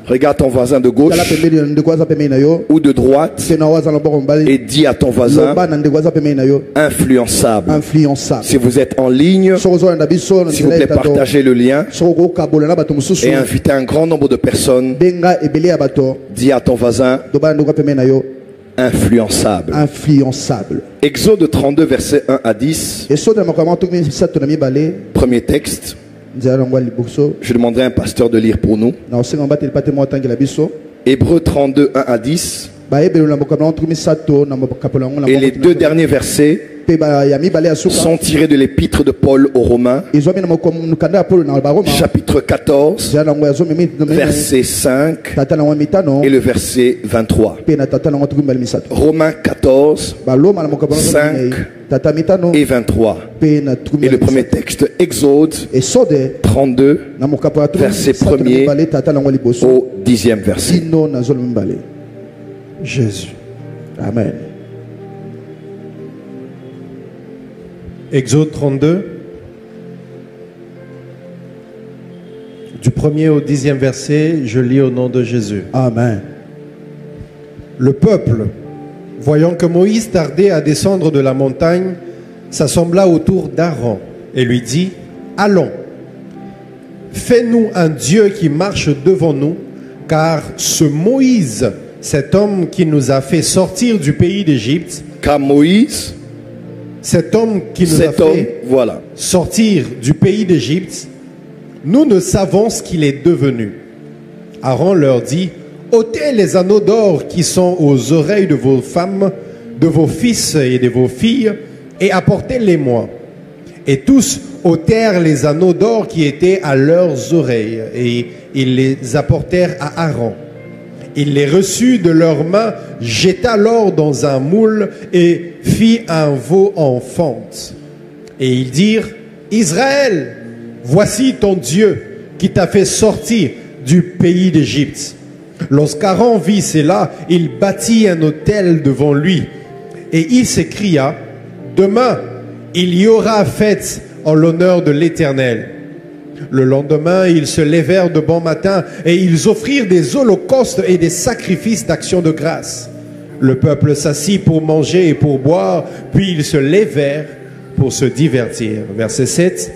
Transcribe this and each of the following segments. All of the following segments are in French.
Regarde ton voisin de gauche ou de droite et dis à ton voisin influençable. Si vous êtes en ligne, s'il vous plaît, partagez le lien et invitez un grand nombre de personnes. Dis à ton voisin influençable. Exode 32, versets 1 à 10. Premier texte. Je demanderai à un pasteur de lire pour nous. Hébreux 32, 1 à 10. Et les deux derniers versets sont tirés de l'épître de Paul aux Romains, chapitre 14, verset 5 et le verset 23. Romains 14, 5 et 23. Et le premier texte, Exode 32, verset 1er au 10e verset. Jésus. Amen. Exode 32, du 1er au 10e verset, je lis au nom de Jésus. Amen. Le peuple, voyant que Moïse tardait à descendre de la montagne, s'assembla autour d'Aaron et lui dit, allons, fais-nous un Dieu qui marche devant nous, car ce Moïse, cet homme qui nous a fait sortir du pays d'Égypte, Car Moïse, cet homme qui nous a fait sortir du pays d'Égypte, nous ne savons ce qu'il est devenu. Aaron leur dit, ôtez les anneaux d'or qui sont aux oreilles de vos femmes, de vos fils et de vos filles, et apportez-les-moi. Et tous ôtèrent les anneaux d'or qui étaient à leurs oreilles, et ils les apportèrent à Aaron. Il les reçut de leurs mains, jeta l'or dans un moule et fit un veau en fonte. Et ils dirent, Israël, voici ton Dieu qui t'a fait sortir du pays d'Égypte. Lorsqu'Aaron vit cela, il bâtit un autel devant lui et il s'écria, demain, il y aura fête en l'honneur de l'Éternel. Le lendemain, ils se levèrent de bon matin et ils offrirent des holocaustes et des sacrifices d'action de grâce. Le peuple s'assit pour manger et pour boire, puis ils se levèrent pour se divertir. Verset 7.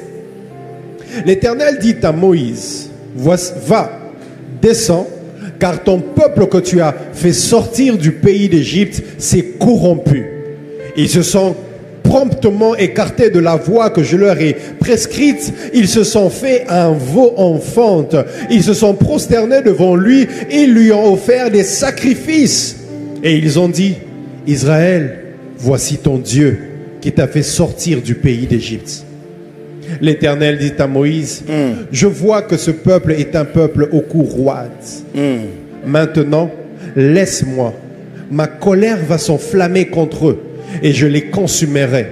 L'Éternel dit à Moïse, va, descends, car ton peuple que tu as fait sortir du pays d'Égypte s'est corrompu. Ils se sont promptement écartés de la voie que je leur ai prescrite. Ils se sont fait un veau en fonte. Ils se sont prosternés devant lui et lui ont offert des sacrifices. Et ils ont dit, Israël, voici ton Dieu qui t'a fait sortir du pays d'Égypte. L'Éternel dit à Moïse, je vois que ce peuple est un peuple au cou roide. Maintenant, laisse-moi. Ma colère va s'enflammer contre eux et je les consumerai.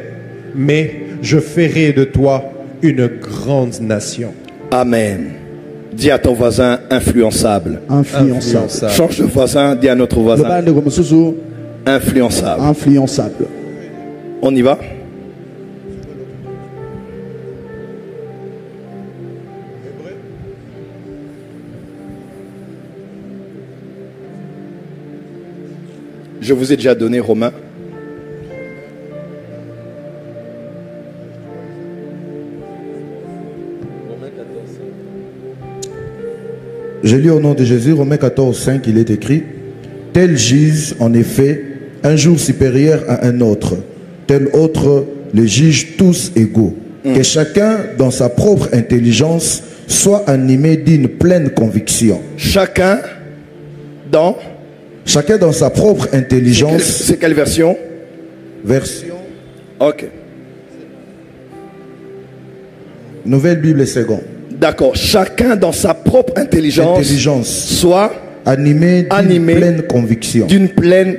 Mais je ferai de toi une grande nation. Amen. Dis à ton voisin influençable. Influençable. Change de voisin, dis à notre voisin influençable. Influençable. On y va? Je vous ai déjà donné Romains. Je lis au nom de Jésus, Romains 14, 5, il est écrit, tel juge en effet un jour supérieur à un autre, tel autre les juge tous égaux. Que chacun dans sa propre intelligence soit animé d'une pleine conviction. Chacun dans sa propre intelligence. C'est quelle version? Version. Ok. Nouvelle Bible seconde. D'accord. Chacun dans sa propre intelligence soit animé d'une pleine conviction.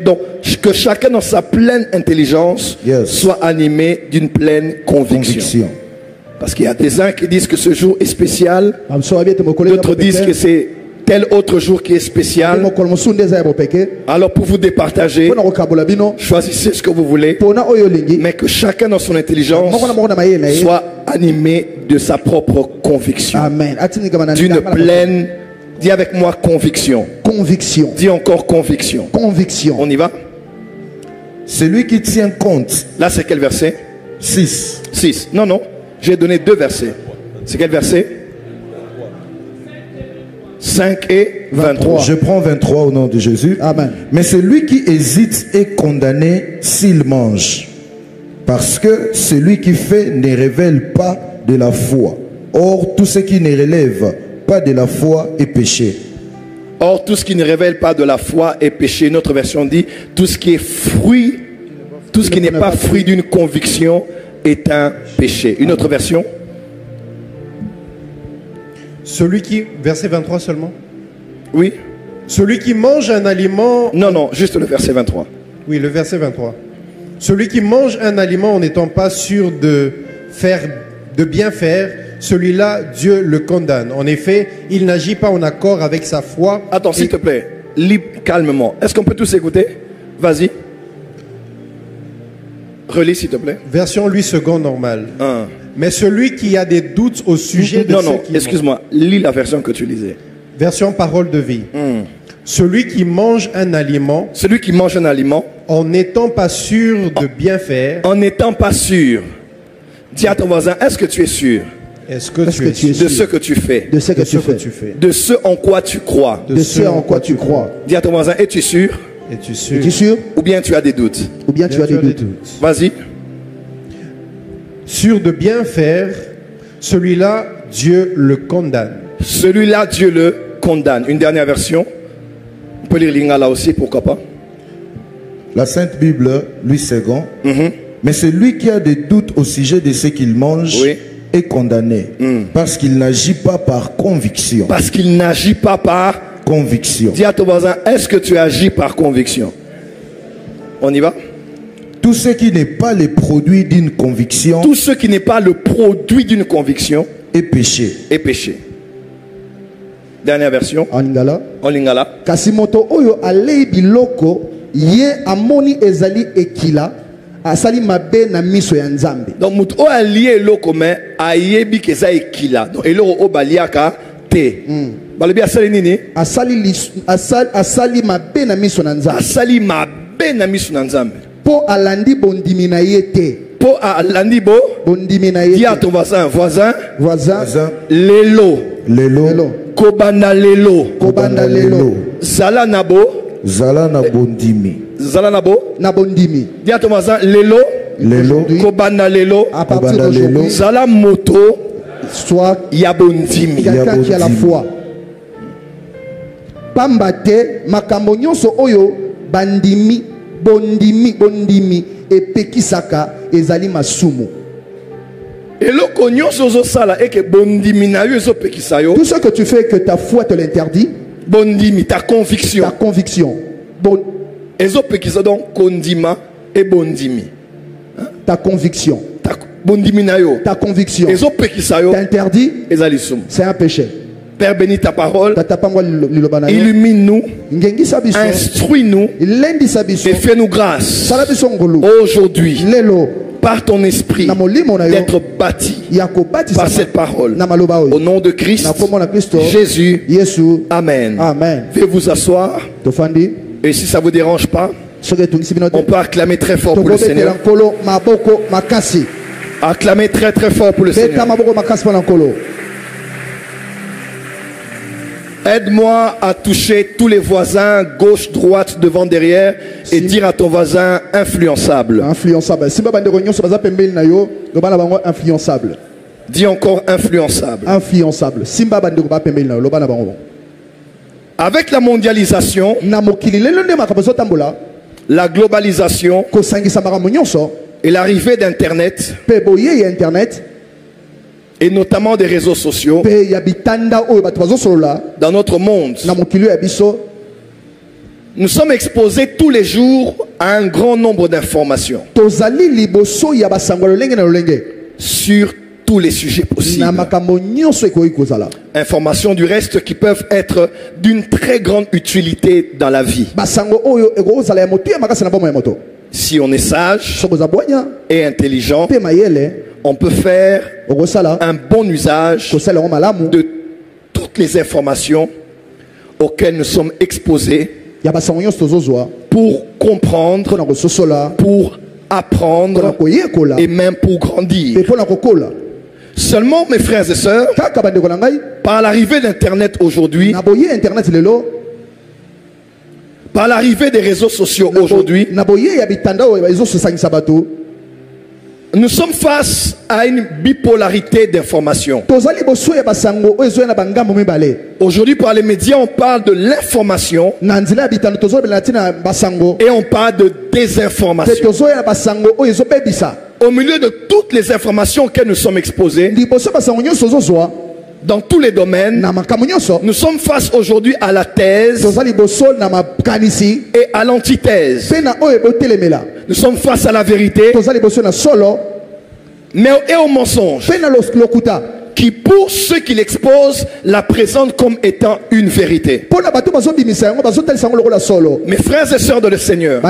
Donc, que chacun dans sa pleine intelligence soit animé d'une pleine conviction. Parce qu'il y a des uns qui disent que ce jour est spécial. D'autres disent que c'est tel autre jour qui est spécial. Alors pour vous départager, choisissez ce que vous voulez, mais que chacun dans son intelligence soit animé de sa propre conviction, d'une pleine Dis avec moi conviction. Conviction. Dis encore conviction. Conviction. On y va? Celui qui tient compte. Là, c'est quel verset? 6. 6. Non, non. J'ai donné 2 versets. C'est quel verset? 5 et 23. Je prends 23 au nom de Jésus. Amen. Mais celui qui hésite est condamné s'il mange. Parce que celui qui fait ne révèle pas de la foi. Or, tout ce qui ne relève pas de la foi est péché. Or, tout ce qui ne révèle pas de la foi est péché. Une autre version dit, tout ce qui est fruit, tout ce qui n'est pas fruit d'une conviction est un péché. Une autre version? Celui qui, verset 23 seulement? Oui. Celui qui mange un aliment... Non, non, juste le verset 23. Oui, le verset 23. Celui qui mange un aliment en n'étant pas sûr de bien faire, celui-là, Dieu le condamne. En effet, il n'agit pas en accord avec sa foi. Attends, s'il te plaît, lis calmement. Est-ce qu'on peut tous écouter? Vas-y. Relis, s'il te plaît. Version 8 secondes normale. Mais celui qui a des doutes au sujet de... Non, excuse-moi. Lis la version que tu lisais. Version parole de vie. Celui qui mange un aliment... Celui qui mange un aliment... En n'étant pas sûr de bien faire... En n'étant pas sûr. Dis à ton voisin, est-ce que tu es sûr? Est-ce que tu es sûr de ce que tu fais? De ce que tu fais. De ce en quoi tu crois. De ce en quoi tu crois. Dis à ton voisin, es-tu sûr? Es-tu sûr? Es-tu sûr? Ou bien tu as des doutes? Ou bien tu as des doutes. Vas-y. Sûr de bien faire, celui-là, Dieu le condamne. Celui-là, Dieu le condamne. Une dernière version. On peut lire Lingala aussi, pourquoi pas? La Sainte Bible, lui second. Mais celui qui a des doutes au sujet de ce qu'il mange est condamné. Parce qu'il n'agit pas par conviction. Parce qu'il n'agit pas par conviction. Dis à ton voisin, est-ce que tu agis par conviction? On y va? Tout ce qui n'est pas le produit d'une conviction. Tout ce qui n'est pas le produit d'une conviction est péché. Est péché. Dernière version. En lingala. En lingala. Kasimoto oyo alei biloko ye amoni ezali ekila asali mabe na miso ya nzambe. Donc mutu o alié eloko mais ayebi ke za ekila. Donc eloko o baliaka te. Balobi asali nini? Asali mabe na miso na nzambe. Asali mabe na miso na nzambe. Po alandi bondimi na ye te. Po alandi bondimi na ye te. Dis à ton voisin, voisin. Lelo. Kobanda lelo. Zala nabo bondimi. Zala nabo na bondimi. Dis à ton voisin, lelo. Kobanda lelo. À partir d'aujourd'hui. Zala moto. Soit ya bondimi. Quelqu'un qui a la foi. Pambate makambo nyonso oyo bandimi bondimi epekisaka ezali masumu. Eloko nyonso ozosala eke bondimi na yo ezopekisa yo. Tout ce que tu fais que ta foi te l'interdit. Bondimi, ta conviction. Ta conviction. Ezopekisa donc kondima et bondimi. Ta conviction. Bondimi na yo. Ta conviction. Ezopekisa yo. T'interdit. Ezali sumu. C'est un péché. Père, bénis ta parole. Illumine-nous. Instruis-nous. Et fais-nous grâce. Aujourd'hui, par ton esprit, d'être bâti par cette parole. Au nom de Christ, Jésus. Amen. Veuillez vous asseoir. Et si ça ne vous dérange pas, on peut acclamer très fort pour le Seigneur. Acclamer très très fort pour le Seigneur. Aide-moi à toucher tous les voisins, gauche, droite, devant, derrière, et dire à ton voisin influençable. Influençable. Dis encore influençable. Influençable. Avec la mondialisation, la globalisation et l'arrivée d'Internet, et notamment des réseaux sociaux, dans notre monde, nous sommes exposés tous les jours à un grand nombre d'informations sur tous les sujets possibles. Informations du reste qui peuvent être d'une très grande utilité dans la vie. Si on est sage et intelligent, on peut faire un bon usage de toutes les informations auxquels nous sommes exposés pour comprendre, pour apprendre et même pour grandir. Seulement, mes frères et sœurs, par l'arrivée d'Internet aujourd'hui, par l'arrivée des réseaux sociaux aujourd'hui, nous sommes face à une bipolarité d'information. Aujourd'hui, par les médias, on parle de l'information et on parle de désinformation. Au milieu de toutes les informations auxquelles nous sommes exposés, dans tous les domaines, nous sommes face aujourd'hui à la thèse et à l'antithèse. Nous sommes face à la vérité, mais et au mensonge, qui pour ceux qui l'exposent la présentent comme étant une vérité. Mes frères et sœurs de le Seigneur,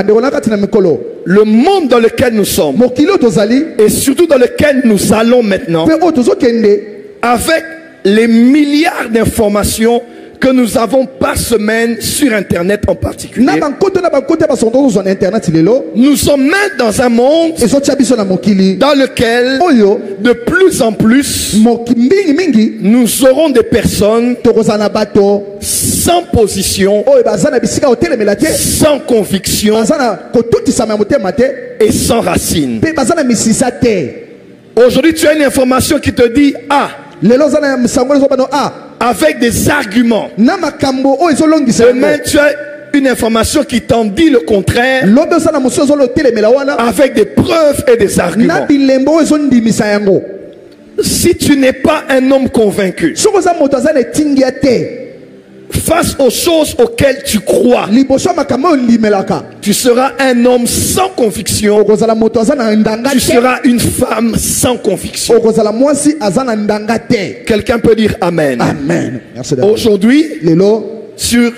le monde dans lequel nous sommes et surtout dans lequel nous allons maintenant, avec les milliards d'informations que nous avons par semaine sur Internet en particulier, nous sommes même dans un monde dans lequel de plus en plus nous aurons des personnes sans position, sans conviction et sans racine. Aujourd'hui, tu as une information qui te dit avec des arguments. Demain, tu as une information qui t'en dit le contraire avec des preuves et des arguments. Si tu n'es pas un homme convaincu face aux choses auxquelles tu crois, tu seras un homme sans conviction, tu seras une femme sans conviction. Quelqu'un peut dire Amen. Amen. Aujourd'hui, sur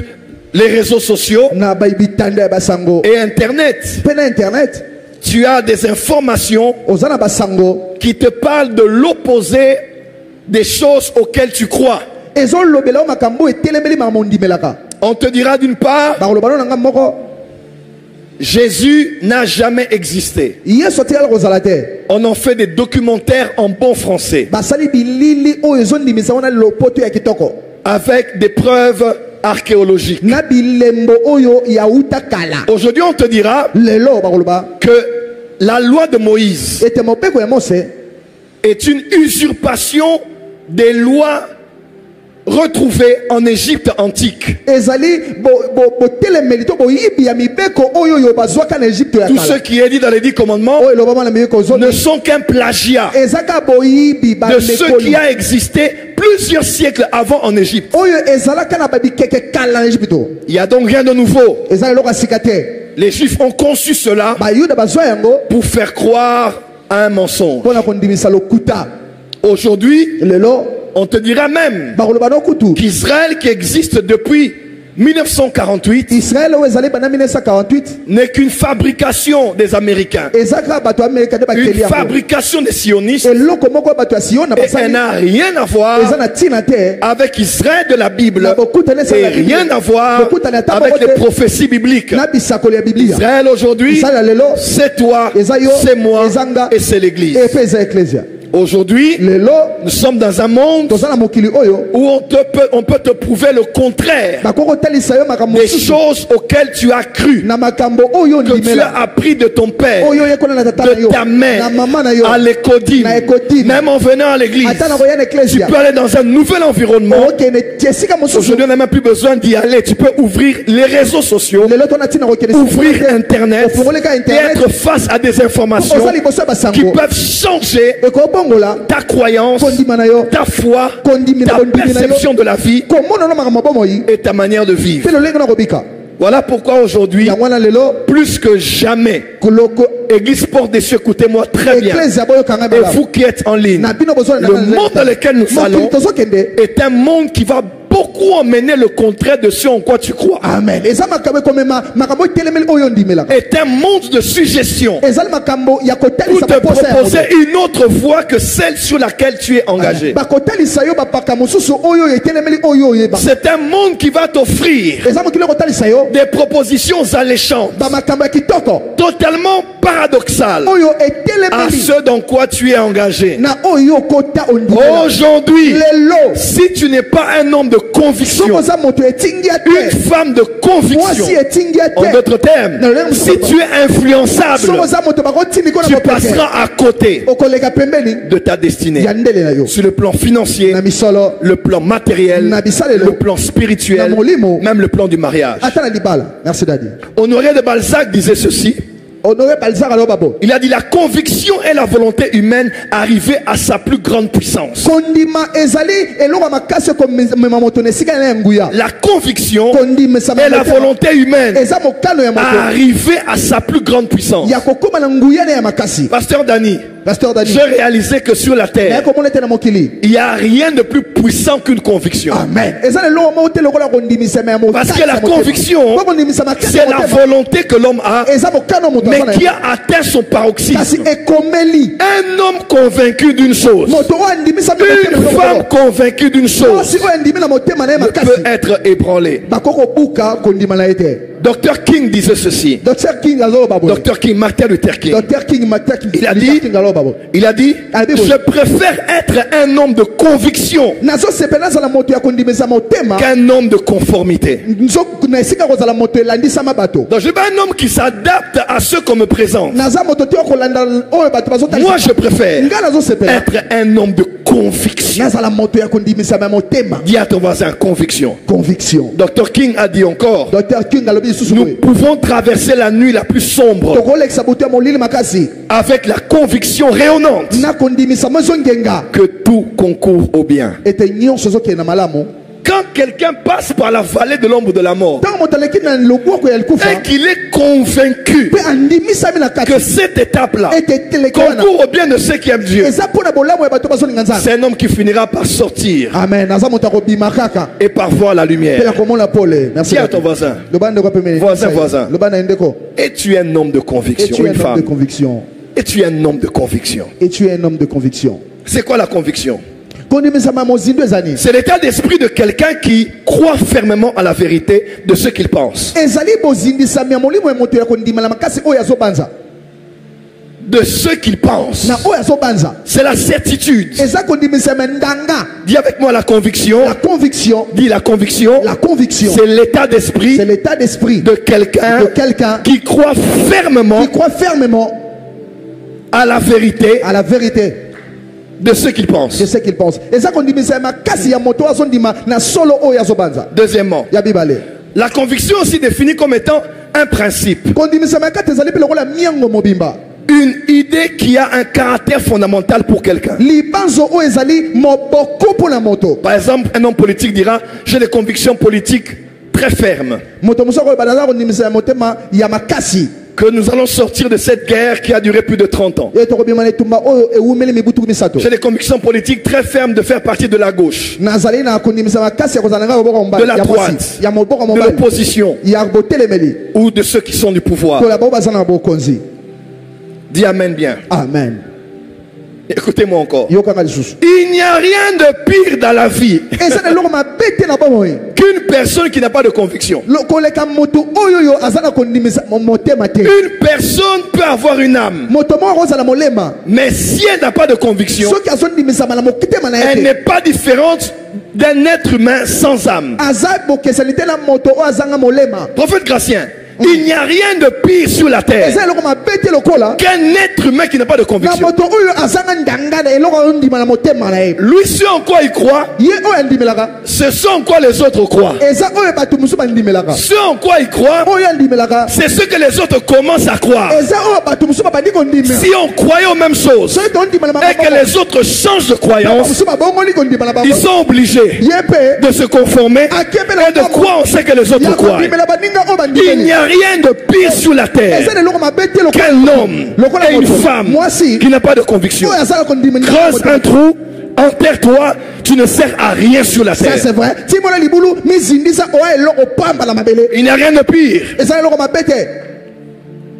les réseaux sociaux et Internet, tu as des informations qui te parlent de l'opposé des choses auxquelles tu crois. On te dira d'une part, Jésus n'a jamais existé. On en fait des documentaires en bon français avec des preuves archéologiques. Aujourd'hui, on te dira que la loi de Moïse est une usurpation des lois retrouvées en Égypte antique. Tous ceux qui est dit dans les 10 commandements ne sont qu'un plagiat de ce qui a existé plusieurs siècles avant en Égypte. Il n'y a donc rien de nouveau. Les Juifs ont conçu cela pour faire croire à un mensonge. Aujourd'hui, on te dira même qu'Israël, qui existe depuis 1948, n'est qu'une fabrication des Américains, une fabrication des sionistes, et elle n'a rien à voir avec Israël de la Bible et rien à voir avec les prophéties bibliques. Israël aujourd'hui, c'est toi, c'est moi et c'est l'Église. Aujourd'hui, nous sommes dans un monde où on peut te prouver le contraire des choses auxquelles tu as cru, que tu as appris de ton père, de ta mère, à l'écodine. Même en venant à l'église, tu peux aller dans un nouvel environnement. Aujourd'hui, on n'a même plus besoin d'y aller. Tu peux ouvrir les réseaux sociaux, ouvrir Internet et être face à des informations qui peuvent changer ta croyance, ta foi, ta perception de la vie et ta manière de vivre. Voilà pourquoi aujourd'hui, plus que jamais, Église Porte des Cieux, écoutez-moi très bien, et vous qui êtes en ligne, le monde dans lequel nous allons est un monde qui va beaucoup emmener le contraire de ce en quoi tu crois. Amen. Est un monde de suggestion pour te proposer une autre voie que celle sur laquelle tu es engagé. C'est un monde qui va t'offrir des propositions alléchantes, totalement paradoxales à ce dans quoi tu es engagé. Aujourd'hui, si tu n'es pas un homme de conviction, une femme de conviction, en d'autres termes, si tu es influençable, tu passeras à côté de ta destinée. Sur le plan financier, le plan matériel, le plan spirituel, même le plan du mariage. Honoré de Balzac disait ceci. Il a dit: la conviction est la volonté humaine arrivée à sa plus grande puissance. La conviction est la volonté humaine arrivée à sa plus grande puissance. Pasteur Dani, j'ai réalisé que sur la terre, il n'y a rien de plus puissant qu'une conviction. Amen. Parce que la conviction, c'est la volonté que l'homme a, mais qui a atteint son paroxysme. Un homme convaincu d'une chose, une femme convaincue d'une chose, ne peut être ébranlé. Dr. King disait ceci. Dr. King, Martin Luther King. Il a dit, je préfère être un homme de conviction qu'un homme de conformité. Donc je veux un homme qui s'adapte à ce qu'on me présente. Moi je préfère être un homme de conviction. Dis à ton voisin: conviction. Dr. King a dit encore: nous pouvons traverser la nuit la plus sombre avec la conviction rayonnante que tout concourt au bien. Quand quelqu'un passe par la vallée de l'ombre de la mort et qu'il est convaincu que cette étape-là concourt au bien de ceux qui aiment Dieu, c'est un homme qui finira par sortir et par voir la lumière. Dis à ton voisin: voisin, et tu es un homme de conviction, une femme. Et tu es un homme de conviction. C'est quoi la conviction? C'est l'état d'esprit de quelqu'un qui croit fermement à la vérité de ce qu'il pense. De ce qu'il pense. C'est la certitude. Dis avec moi: la conviction. Dis la conviction. C'est l'état d'esprit de quelqu'un qui croit fermement à la vérité de ce qu'il pense. Deuxièmement, la conviction aussi définie comme étant un principe, une idée qui a un caractère fondamental pour quelqu'un. Par exemple, un homme politique dira: j'ai des convictions politiques très fermes, que nous allons sortir de cette guerre qui a duré plus de 30 ans. J'ai des convictions politiques très fermes de faire partie de la gauche, de la droite, de l'opposition ou de ceux qui sont du pouvoir. Dis amen bien. Amen. Écoutez-moi encore. Il n'y a rien de pire dans la vie qu'une personne qui n'a pas de conviction. Une personne peut avoir une âme, mais si elle n'a pas de conviction, elle n'est pas différente d'un être humain sans âme. Prophète Gratien, il n'y a rien de pire sur la terre qu'un être humain qui n'a pas de conviction. Lui, ce en quoi il croit, c'est ce en quoi les autres croient. Ce en quoi il croit, c'est ce que les autres commencent à croire. Si on croyait aux mêmes choses et que les autres changent de croyance, ils sont obligés de se conformer et de croire en ce que les autres croient. Il n'y a rien de pire sur la terre qu'un homme et une femme qui n'a pas de conviction. Creuse un trou, Enterre-toi, tu ne sers à rien sur la terre. Ça c'est vrai. Il n'y a rien de pire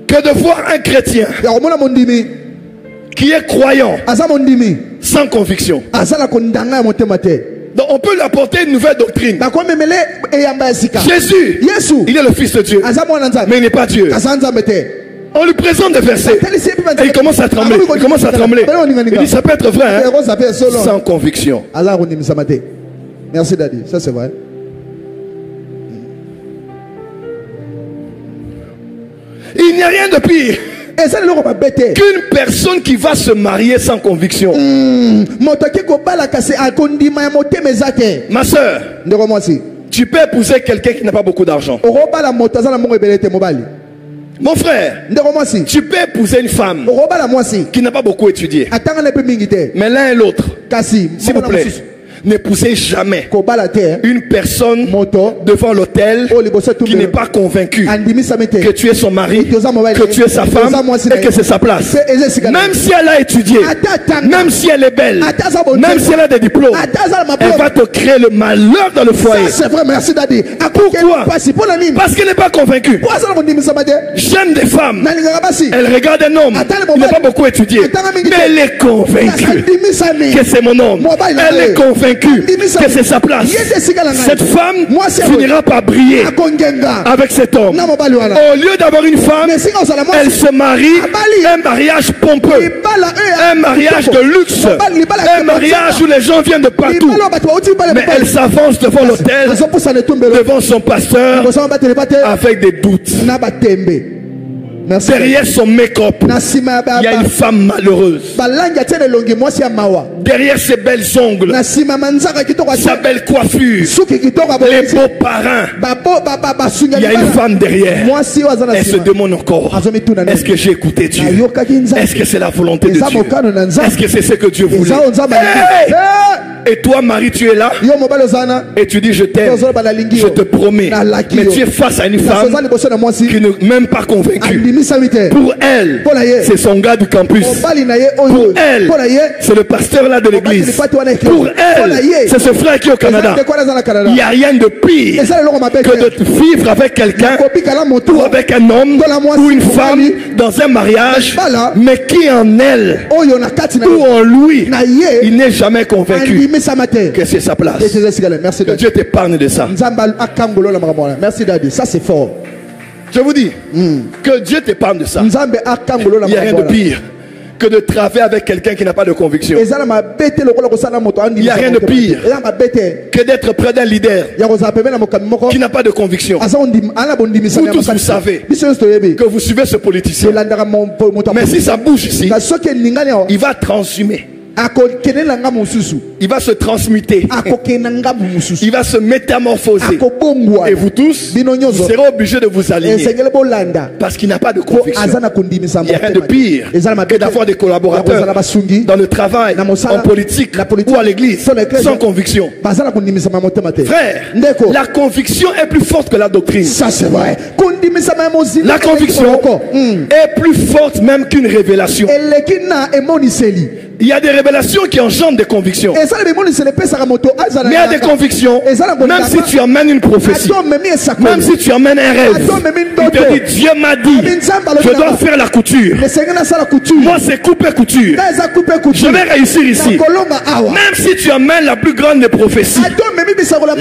que de voir un chrétien qui est croyant sans conviction. Donc on peut lui apporter une nouvelle doctrine. Jésus, il est le Fils de Dieu, mais il n'est pas Dieu. On lui présente des versets et il commence à trembler. Il commence à trembler. Il dit ça peut être vrai, hein? Sans conviction. Merci Daddy, ça c'est vrai. Il n'y a rien de pire qu'une personne qui va se marier sans conviction. Ma soeur, tu peux épouser quelqu'un qui n'a pas beaucoup d'argent. Mon frère, tu peux épouser une femme qui n'a pas beaucoup étudié. Mais l'un et l'autre, s'il vous plaît, n'épousez jamais une personne devant l'autel qui n'est pas convaincue que tu es son mari, que tu es sa femme et que c'est sa place. Même si elle a étudié, même si elle est belle, même si elle a des diplômes, elle va te créer le malheur dans le foyer. Pourquoi? Parce qu'elle n'est pas convaincue. J'aime des femmes, elle regarde un homme, il n'a pas beaucoup étudié, mais elle est convaincue que c'est mon homme. Elle est convaincue que c'est sa place. Cette femme finira par briller avec cet homme. Au lieu d'avoir une femme, elle se marie un mariage pompeux, un mariage de luxe, un mariage où les gens viennent de partout. Mais elle s'avance devant l'autel, devant son pasteur, avec des doutes. Derrière son make-up, il y a une femme malheureuse. Derrière ses belles ongles, sa belle coiffure, les beaux parrains, il y a une femme derrière. Elle se demande encore, est-ce que j'ai écouté Dieu? Est-ce que c'est la volonté de Dieu? Est-ce que c'est ce que Dieu voulait? Hey! Et toi, Marie, tu es là et tu dis je t'aime, je te promets. Mais tu es face à une femme qui n'est même pas convaincue. Pour elle, c'est son gars du campus. Pour elle, c'est le pasteur là de l'église. Pour elle, c'est ce frère qui est au Canada. Il n'y a rien de pire que de vivre avec quelqu'un ou avec un homme ou une femme dans un mariage, mais qui en elle ou en lui, il n'est jamais convaincu que c'est sa place. Que Dieu t'épargne de ça. Merci Daddy, ça c'est fort. Je vous dis, que Dieu t'épargne de ça. Il n'y a rien de pire que de travailler avec quelqu'un qui n'a pas de conviction. Il n'y a rien de pire que d'être près d'un leader qui n'a pas de conviction. Vous tous vous savez que vous suivez ce politicien. Mais si ça bouge ici, il va transhumer. Il va se transmuter. Il va se métamorphoser. Et vous tous, vous serez obligés de vous aligner. Parce qu'il n'a pas de conviction. Il n'y a rien de pire que d'avoir des collaborateurs dans le travail, en politique ou à l'église sans conviction. Frère, la conviction est plus forte que la doctrine. Ça c'est vrai. La conviction est plus forte même qu'une révélation. Il y a des révélations qui engendrent des convictions. Mais il y a des convictions, même si tu amènes une prophétie, même si tu amènes un rêve, il te dit Dieu m'a dit, je dois faire la couture. Moi c'est couper couture. Je vais réussir ici. Même si tu amènes la plus grande des prophéties,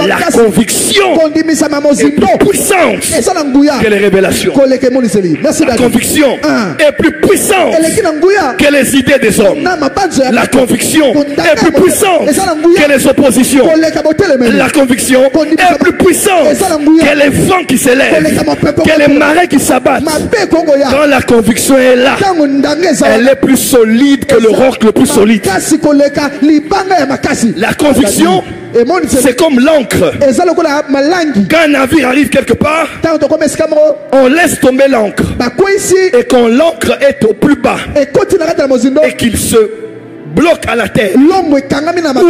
la conviction est plus puissante que les révélations. La conviction est plus puissante que les idées des hommes. La conviction est plus puissante que les oppositions. La conviction est plus puissante que les vents qui s'élèvent, que les marées qui s'abattent. Quand la conviction est là, elle est plus solide que le roc le plus solide. La conviction, c'est comme l'encre. Quand un navire arrive quelque part, on laisse tomber l'encre. Et quand l'encre est au plus bas et qu'il se bloque à la terre ou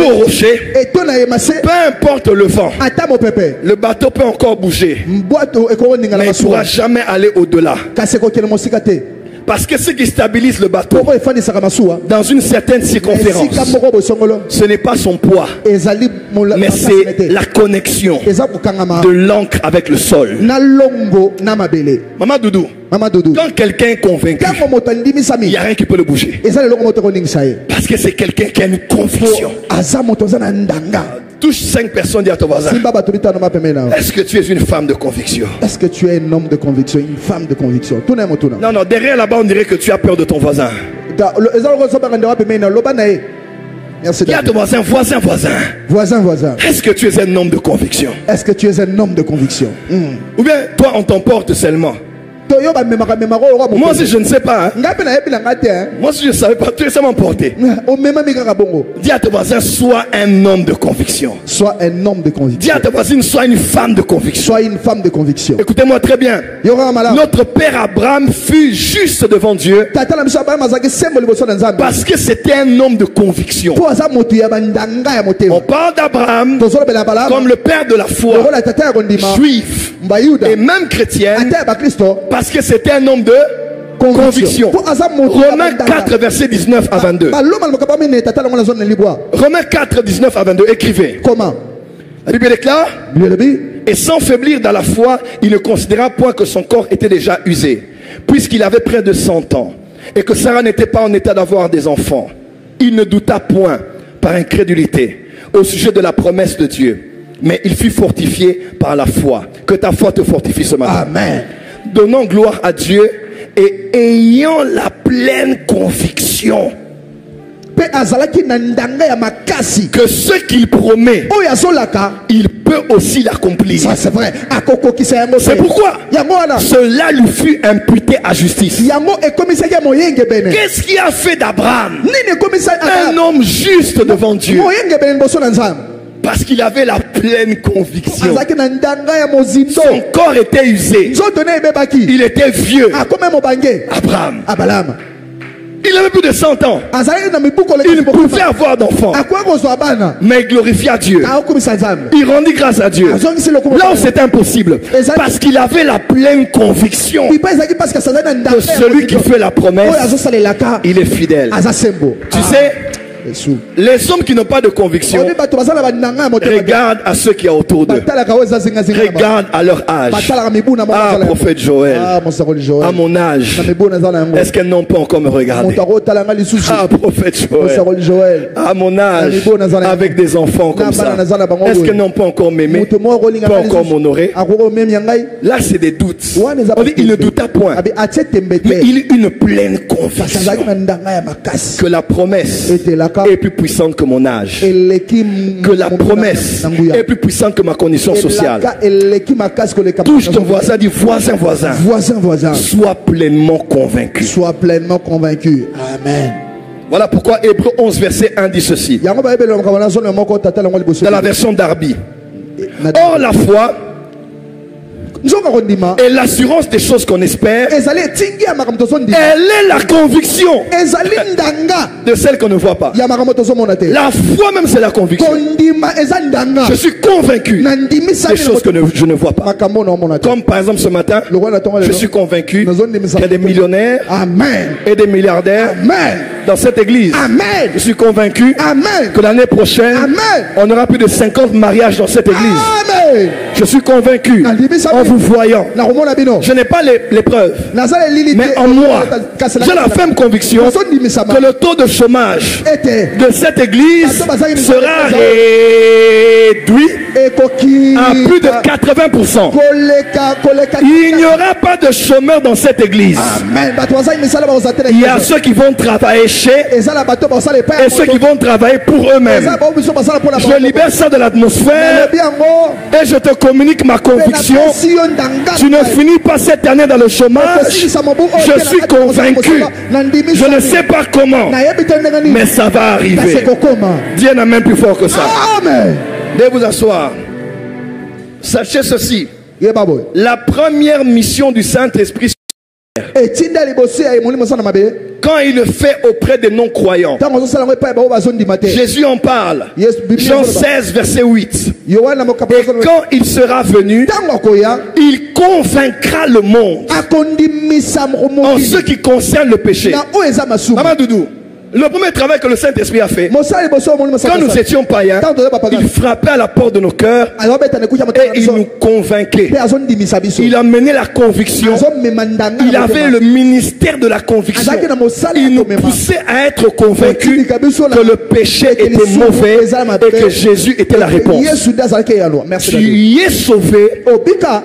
au rocher, peu importe le vent, le bateau peut encore bouger, mais il ne pourra jamais aller au-delà. Parce que ce qui stabilise le bateau dans une certaine circonférence, ce n'est pas son poids, mais c'est la connexion de l'encre avec le sol. Maman Doudou, quand quelqu'un est convaincu, il n'y a rien qui peut le bouger. Parce que c'est quelqu'un qui a une conviction. Touche 5 personnes, dis à ton voisin: est-ce que tu es une femme de conviction? Est-ce que tu es un homme de conviction, une femme de conviction? Non, non, derrière là-bas, on dirait que tu as peur de ton voisin. Dis à ton voisin: voisin, voisin. Voisin, voisin. Est-ce que tu es un homme de conviction? Est-ce que tu es un homme de conviction? Ou bien toi, on t'emporte seulement. Moi aussi je ne sais pas, hein. Moi aussi je ne savais pas. Tu es seulement porté. Dis à ton voisin: sois un homme de conviction. Sois un homme de conviction. Dis à ta voisine: sois une femme de conviction. Sois une femme de conviction. Écoutez-moi très bien. Notre père Abraham fut juste devant Dieu parce que c'était un homme de conviction. On parle d'Abraham comme le père de la foi juif et même chrétienne, parce que c'était un homme de conviction. Romains 4 verset 19 à 22. Romains 4 19 à 22. Écrivez. Comment? La Bible déclare: et sans faiblir dans la foi, il ne considéra point que son corps était déjà usé, puisqu'il avait près de 100 ans, et que Sarah n'était pas en état d'avoir des enfants. Il ne douta point par incrédulité au sujet de la promesse de Dieu, mais il fut fortifié par la foi. Que ta foi te fortifie ce matin. Amen. Donnons gloire à Dieu et ayant la pleine conviction que ce qu'il promet, il peut aussi l'accomplir. C'est vrai. C'est pourquoi cela lui fut imputé à justice. Qu'est-ce qui a fait d'Abraham un homme juste devant Dieu? Parce qu'il avait la pleine conviction. Son corps était usé. Il était vieux. Abraham. Il avait plus de 100 ans. Il ne pouvait avoir d'enfants. Mais il glorifia Dieu. Il rendit grâce à Dieu. Là où c'est impossible. Parce qu'il avait la pleine conviction que celui qui fait la promesse, il est fidèle. Tu sais, les hommes qui n'ont pas de conviction regardent à ceux qui sont autour d'eux, regardent à leur âge. Ah, prophète Joël, à mon âge, est-ce qu'un homme peut encore me regarder? Ah, prophète Joël, à mon âge, avec des enfants comme ça, est-ce qu'un homme peut encore m'aimer, peut encore m'honorer? Là c'est des doutes. On dit: il ne douta point, mais il eut une pleine conviction que la promesse est plus puissante que mon âge, que la promesse est plus puissante que ma condition sociale. Touche ton voisin, dis: voisin, voisin. Voisin, voisin. Sois pleinement convaincu. Sois pleinement convaincu. Amen. Voilà pourquoi Hébreux 11 verset 1 dit ceci, dans la version Darby: or la foi et l'assurance des choses qu'on espère, elle est la conviction de celles qu'on ne voit pas. La foi même, c'est la conviction. Je suis convaincu des choses que je ne vois pas. Comme par exemple ce matin, je suis convaincu qu'il y a des millionnaires et des milliardaires dans cette église. Je suis convaincu que l'année prochaine, on aura plus de 50 mariages dans cette église. Je suis convaincu, en vous voyant, je n'ai pas les preuves, mais en moi, j'ai la ferme conviction que le taux de chômage de cette église sera réduit à plus de 80%. Il n'y aura pas de chômeurs dans cette église. Il y a ceux qui vont travailler chez et ceux qui vont travailler pour eux-mêmes. Je libère ça de l'atmosphère et je te communique ma conviction. Tu ne finis pas cette année dans le chômage. Je suis convaincu. Je ne sais pas comment, mais ça va arriver. Dieu n'a même plus fort que ça. Veuillez vous asseoir. Sachez ceci: la première mission du Saint-Esprit sur terre, Quand il le fait auprès des non-croyants, Jésus en parle. Jean 16, verset 8. Et quand il sera venu, il convaincra le monde en ce qui concerne le péché. Maman Doudou, le premier travail que le Saint-Esprit a fait, quand nous étions païens, il frappait à la porte de nos cœurs et il nous convainquait. Il amenait la conviction. Il avait le ministère de la conviction. Il nous poussait à être convaincus que le péché était mauvais et que Jésus était la réponse. Tu es sauvé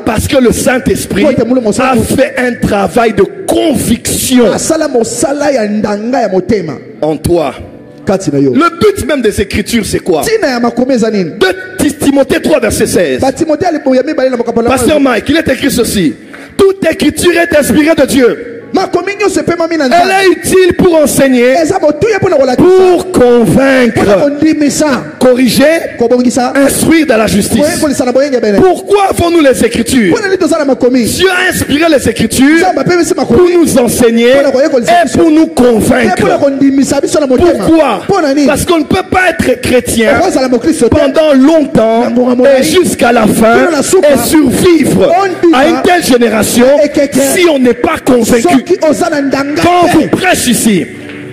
parce que le Saint-Esprit a fait un travail de conviction en toi. Le but même des Écritures, c'est quoi? De Timothée 3, verset 16. Pasteur Mike, il est écrit ceci: toute Écriture est inspirée de Dieu. Elle est utile pour enseigner, pour convaincre, corriger, instruire dans la justice. Pourquoi avons-nous les Écritures? Dieu a inspiré les Écritures pour nous enseigner et pour nous convaincre. Pourquoi? Parce qu'on ne peut pas être chrétien pendant longtemps et jusqu'à la fin et survivre à une telle génération si on n'est pas convaincu. Quand vous prêchez ici,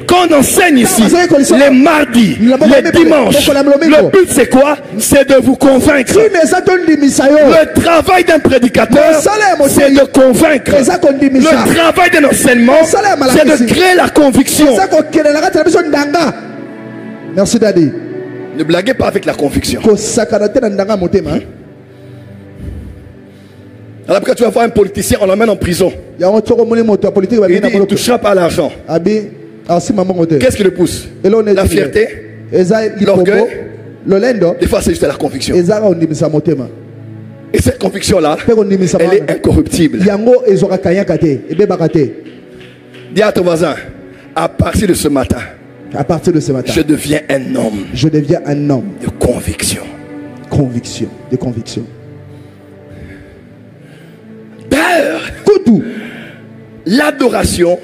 quand on enseigne ici, les mardis, les dimanches, le but c'est quoi? C'est de vous convaincre. Le travail d'un prédicateur, c'est de convaincre. Le travail d'un enseignement, c'est de créer la conviction. Merci Daddy. Ne blaguez pas avec la conviction. Alors quand tu vas voir un politicien, on l'emmène en prison. Il dit, il ne touchera pas à l'argent. Qu'est-ce qui le pousse? La fierté, l'orgueil. Des fois c'est juste la conviction. Et cette conviction-là, elle est incorruptible. Dis à ton voisin, à partir de ce matin, je deviens un homme. Je deviens un homme de conviction. Conviction, de conviction. L'adoration,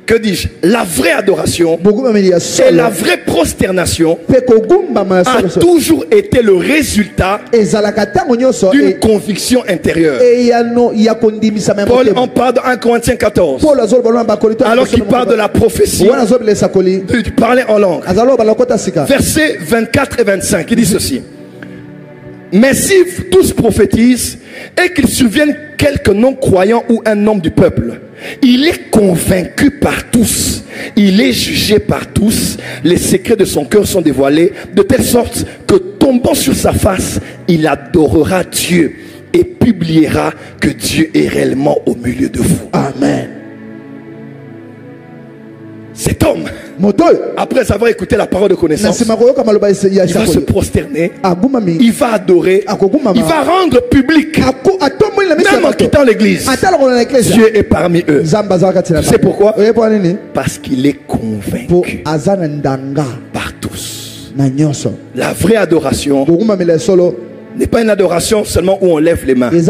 que dis-je, la vraie adoration et la vraie prosternation a toujours été le résultat d'une conviction intérieure. Paul en parle dans 1 Corinthiens 14, alors qu'il parle de la prophétie, du parler en langue. Versets 24 et 25, il dit ceci: mais si tous prophétisent et qu'il survienne quelque non-croyant ou un homme du peuple, il est convaincu par tous, il est jugé par tous, les secrets de son cœur sont dévoilés, de telle sorte que tombant sur sa face, il adorera Dieu et publiera que Dieu est réellement au milieu de vous. Amen. Cet homme, après avoir écouté la parole de connaissance, il va se prosterner, il va adorer, il va rendre public, même en quittant l'église, Dieu est parmi eux. Tu sais pourquoi? Parce qu'il est convaincu par tous. La vraie adoration n'est pas une adoration seulement où on lève les mains et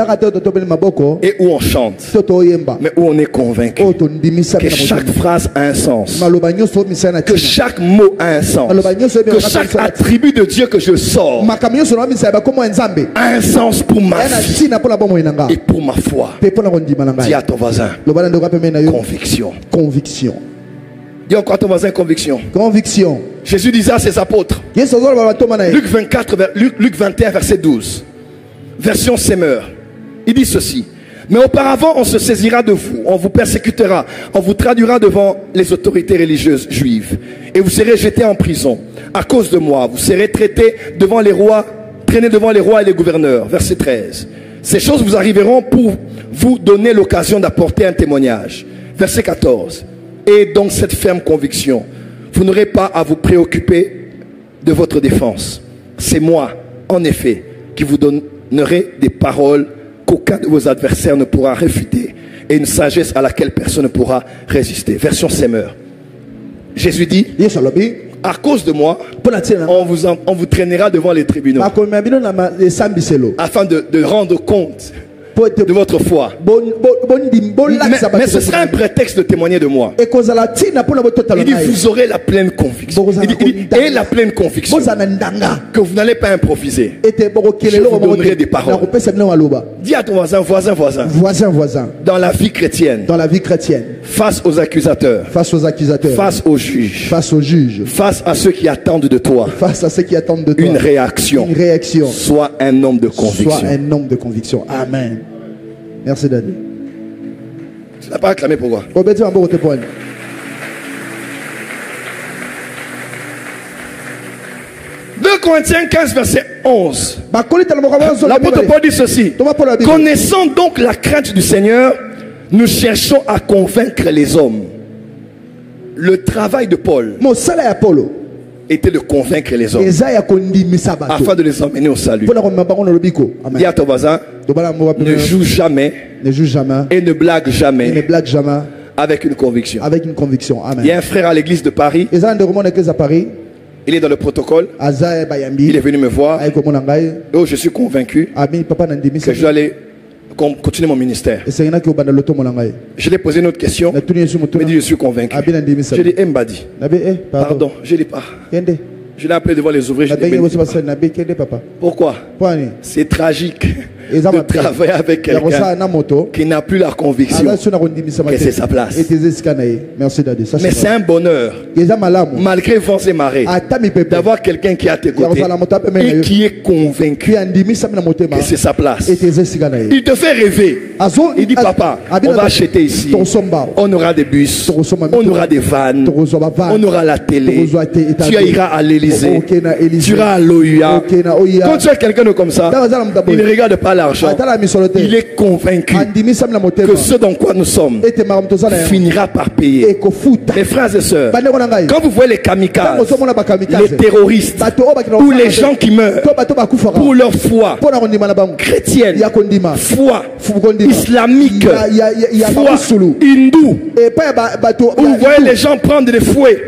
où on chante, mais où on est convaincu que chaque phrase a un sens, que chaque mot a un sens, que chaque attribut de Dieu que je sors a un sens pour ma vie et pour ma foi. Dis à ton voisin, conviction. Conviction. Dis encore à ton voisin, conviction. Conviction. Jésus disait à ses apôtres, Luc 21, verset 12, version Semeur, il dit ceci: mais auparavant on se saisira de vous, on vous persécutera, on vous traduira devant les autorités religieuses juives et vous serez jetés en prison à cause de moi, vous serez traités devant les rois, traînés devant les rois et les gouverneurs. Verset 13, ces choses vous arriveront pour vous donner l'occasion d'apporter un témoignage. Verset 14, et donc cette ferme conviction, vous n'aurez pas à vous préoccuper de votre défense. C'est moi, en effet, qui vous donnerai des paroles qu'aucun de vos adversaires ne pourra réfuter et une sagesse à laquelle personne ne pourra résister. Version Semeur. Jésus dit, à cause de moi, on vous traînera devant les tribunaux afin de rendre compte de votre foi. Mais ce sera un prétexte de témoigner de moi. Il dit, vous aurez la pleine conviction. Et la pleine conviction que vous n'allez pas improviser. Je vous donnerai des paroles. Dis à ton voisin, voisin. Dans la vie chrétienne. Face aux accusateurs. Face aux juges. Face à ceux qui attendent de toi. Une réaction. Sois un homme de conviction. Amen. Merci Daddy. Tu n'as pas acclamé pourquoi? 2 Corinthiens 15 verset 11. L'apôtre Paul dit ceci: connaissant donc la crainte du Seigneur, nous cherchons à convaincre les hommes. Le travail de Paul était de convaincre les hommes afin de les emmener au salut. Dis à ton voisin, ne joue jamais et ne blague jamais avec une conviction. Amen. Il y a un frère à l'église de Paris. Il est dans le protocole. Il est venu me voir. Oh, je suis convaincu que je dois aller continuer mon ministère. Je lui ai posé une autre question. Il m'a dit, je suis convaincu. Je lui ai dit, Mbadi. Pardon, je ne l'ai pas. Je l'ai appelé devant les ouvriers. Pourquoi? C'est tragique de travailler avec quelqu'un qui n'a plus la conviction que c'est sa place. Mais c'est un bonheur, malgré vents et marées, d'avoir quelqu'un qui est à tes côtés et qui est convaincu que c'est sa place. Il te fait rêver. Il dit, papa, on va acheter ici. On aura des bus, on aura des vannes, on aura la télé. Tu iras à l'Élysée, tu iras à l'OUA. Quand tu as quelqu'un comme ça, il ne regarde pas l'argent. Il est convaincu que ce dans quoi nous sommes finira par payer. Mes frères et sœurs, quand vous voyez les kamikazes, les terroristes ou les gens qui meurent pour leur foi chrétienne, foi islamique, foi hindoue, où vous voyez les gens prendre des fouets,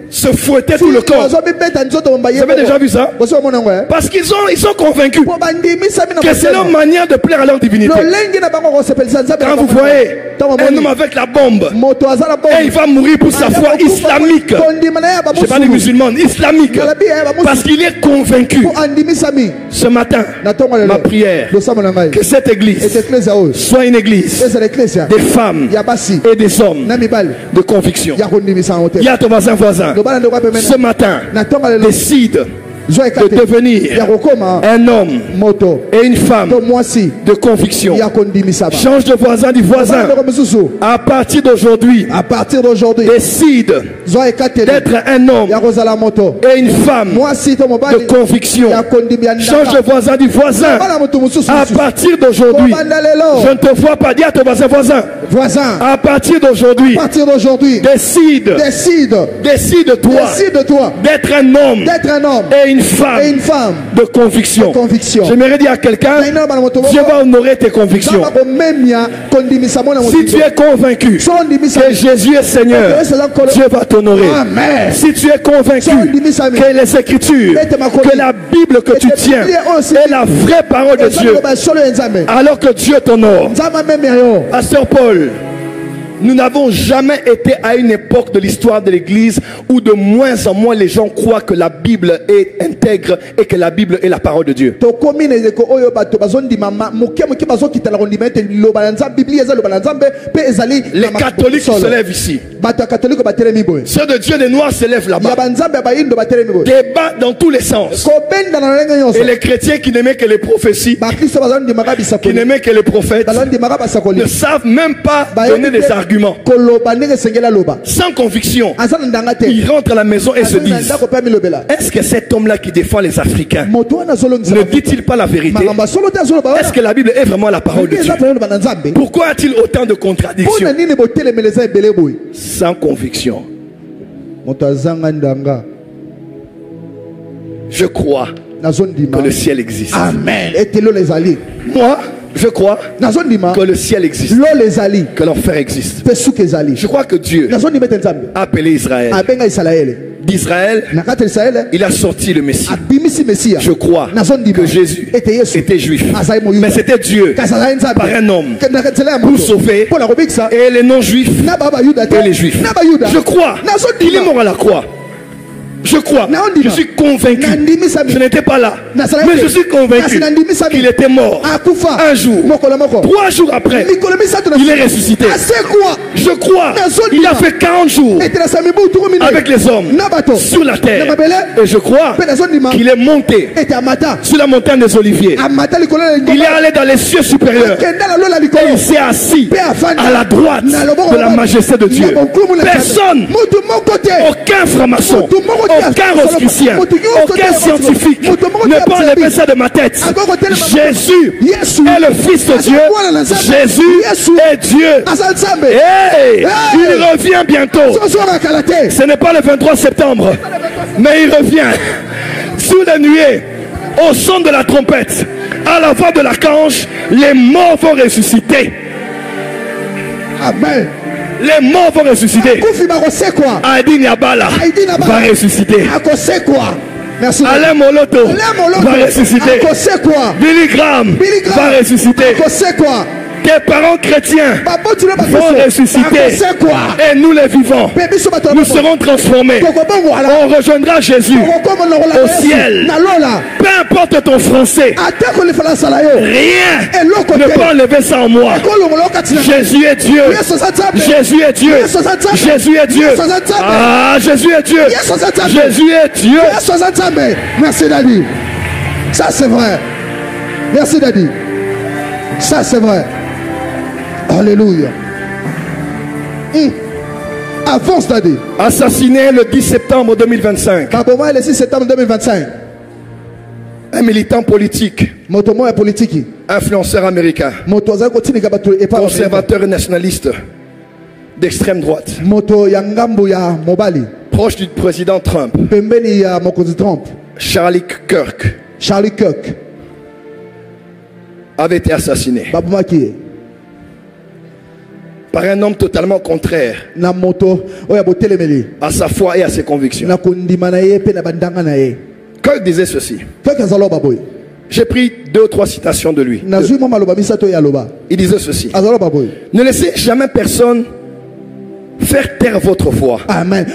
se fouetter tout le corps. Vous avez déjà vu ça? Parce qu'ils sont convaincus que c'est leur manière de plaire à leur divinité. Quand vous voyez un homme avec la bombe et il va mourir pour sa foi islamique, je parle des musulmans, islamique, parce qu'il est convaincu. Ce matin, ma prière, que cette église soit une église des femmes et des hommes de conviction. Il y a ton voisin. Ce matin, décide de devenir un homme et une femme de conviction. Change de voisin du voisin. À partir d'aujourd'hui, décide d'être un homme et une femme de conviction. Change de voisin du voisin. À partir d'aujourd'hui, je ne te vois pas. Dis à ton voisin. À partir d'aujourd'hui, décide toi d'être un homme et une femme de conviction. J'aimerais dire à quelqu'un, Dieu va honorer tes convictions. Si tu es convaincu que Jésus est Seigneur, Dieu va t'honorer. Si tu es convaincu que les Écritures, que la Bible que tu tiens est la vraie parole de Dieu, alors que Dieu t'honore. Pasteur Paul, nous n'avons jamais été à une époque de l'histoire de l'Église où de moins en moins les gens croient que la Bible est intègre et que la Bible est la parole de Dieu. Les catholiques se lèvent ici. Ceux de Dieu des Noirs se lèvent là-bas. Débat dans tous les sens. Et les chrétiens qui n'aimaient que les prophéties, qui n'aimaient que les prophètes, ne savent même pas donner des arguments. Sans conviction, ils rentrent à la maison et se disent, est-ce que cet homme-là qui défend les Africains ne dit-il pas la vérité? Est-ce que la Bible est vraiment la parole de Dieu? Pourquoi a-t-il autant de contradictions? Sans conviction. Je crois que le ciel existe. Amen. Moi, Je crois que le ciel existe, que l'enfer existe. Je crois que Dieu a appelé Israël. D'Israël, il a sorti le Messie. Je crois que Jésus était juif, mais c'était Dieu par un homme pour sauver et les non-juifs et les juifs. Je crois qu'il est mort à la croix. Je crois, je suis convaincu, je n'étais pas là, mais je suis convaincu qu'il était mort un jour, 3 jours après, il est ressuscité. Je crois, il a fait 40 jours avec les hommes sur la terre, et je crois qu'il est monté sur la montagne des Oliviers. Il est allé dans les cieux supérieurs et il s'est assis à la droite de la majesté de Dieu. Personne, aucun franc-maçon, aucun rosicrucien, aucun scientifique ne peut enlever ça de ma tête. Jésus est le Fils de Dieu. Jésus est Dieu. Hey, il revient bientôt. Ce n'est pas le 23 septembre, mais il revient sous les nuées, au son de la trompette, à la voix de l'archange. Les morts vont ressusciter. Amen. Les morts vont ressusciter. Aïdi Niabala va ressusciter. Merci. Alain Moloto va ressusciter. Billy Graham va ressusciter. Tes parents chrétiens vont ressusciter. Et nous les vivants, nous serons transformés. On rejoindra Jésus au ciel. Peu importe ton français, rien ne peut enlever ça en moi. Jésus est Dieu. Jésus est Dieu. Jésus est Dieu. Ah, Jésus est Dieu. Jésus est Dieu. Merci Daddy. Ça c'est vrai. Merci Daddy. Ça c'est vrai. Alléluia. Avance Daddy. Assassiné le 10 septembre 2025. Le 6 septembre 2025. Un militant politique. Influenceur américain. Conservateur et nationaliste d'extrême droite. Proche du président Trump. Charlie Kirk. Avait été assassiné par un homme totalement contraire à sa foi et à ses convictions. Kirk disait ceci. J'ai pris 2 ou 3 citations de lui. Il disait ceci. Ne laissez jamais personne faire taire votre foi. Amen.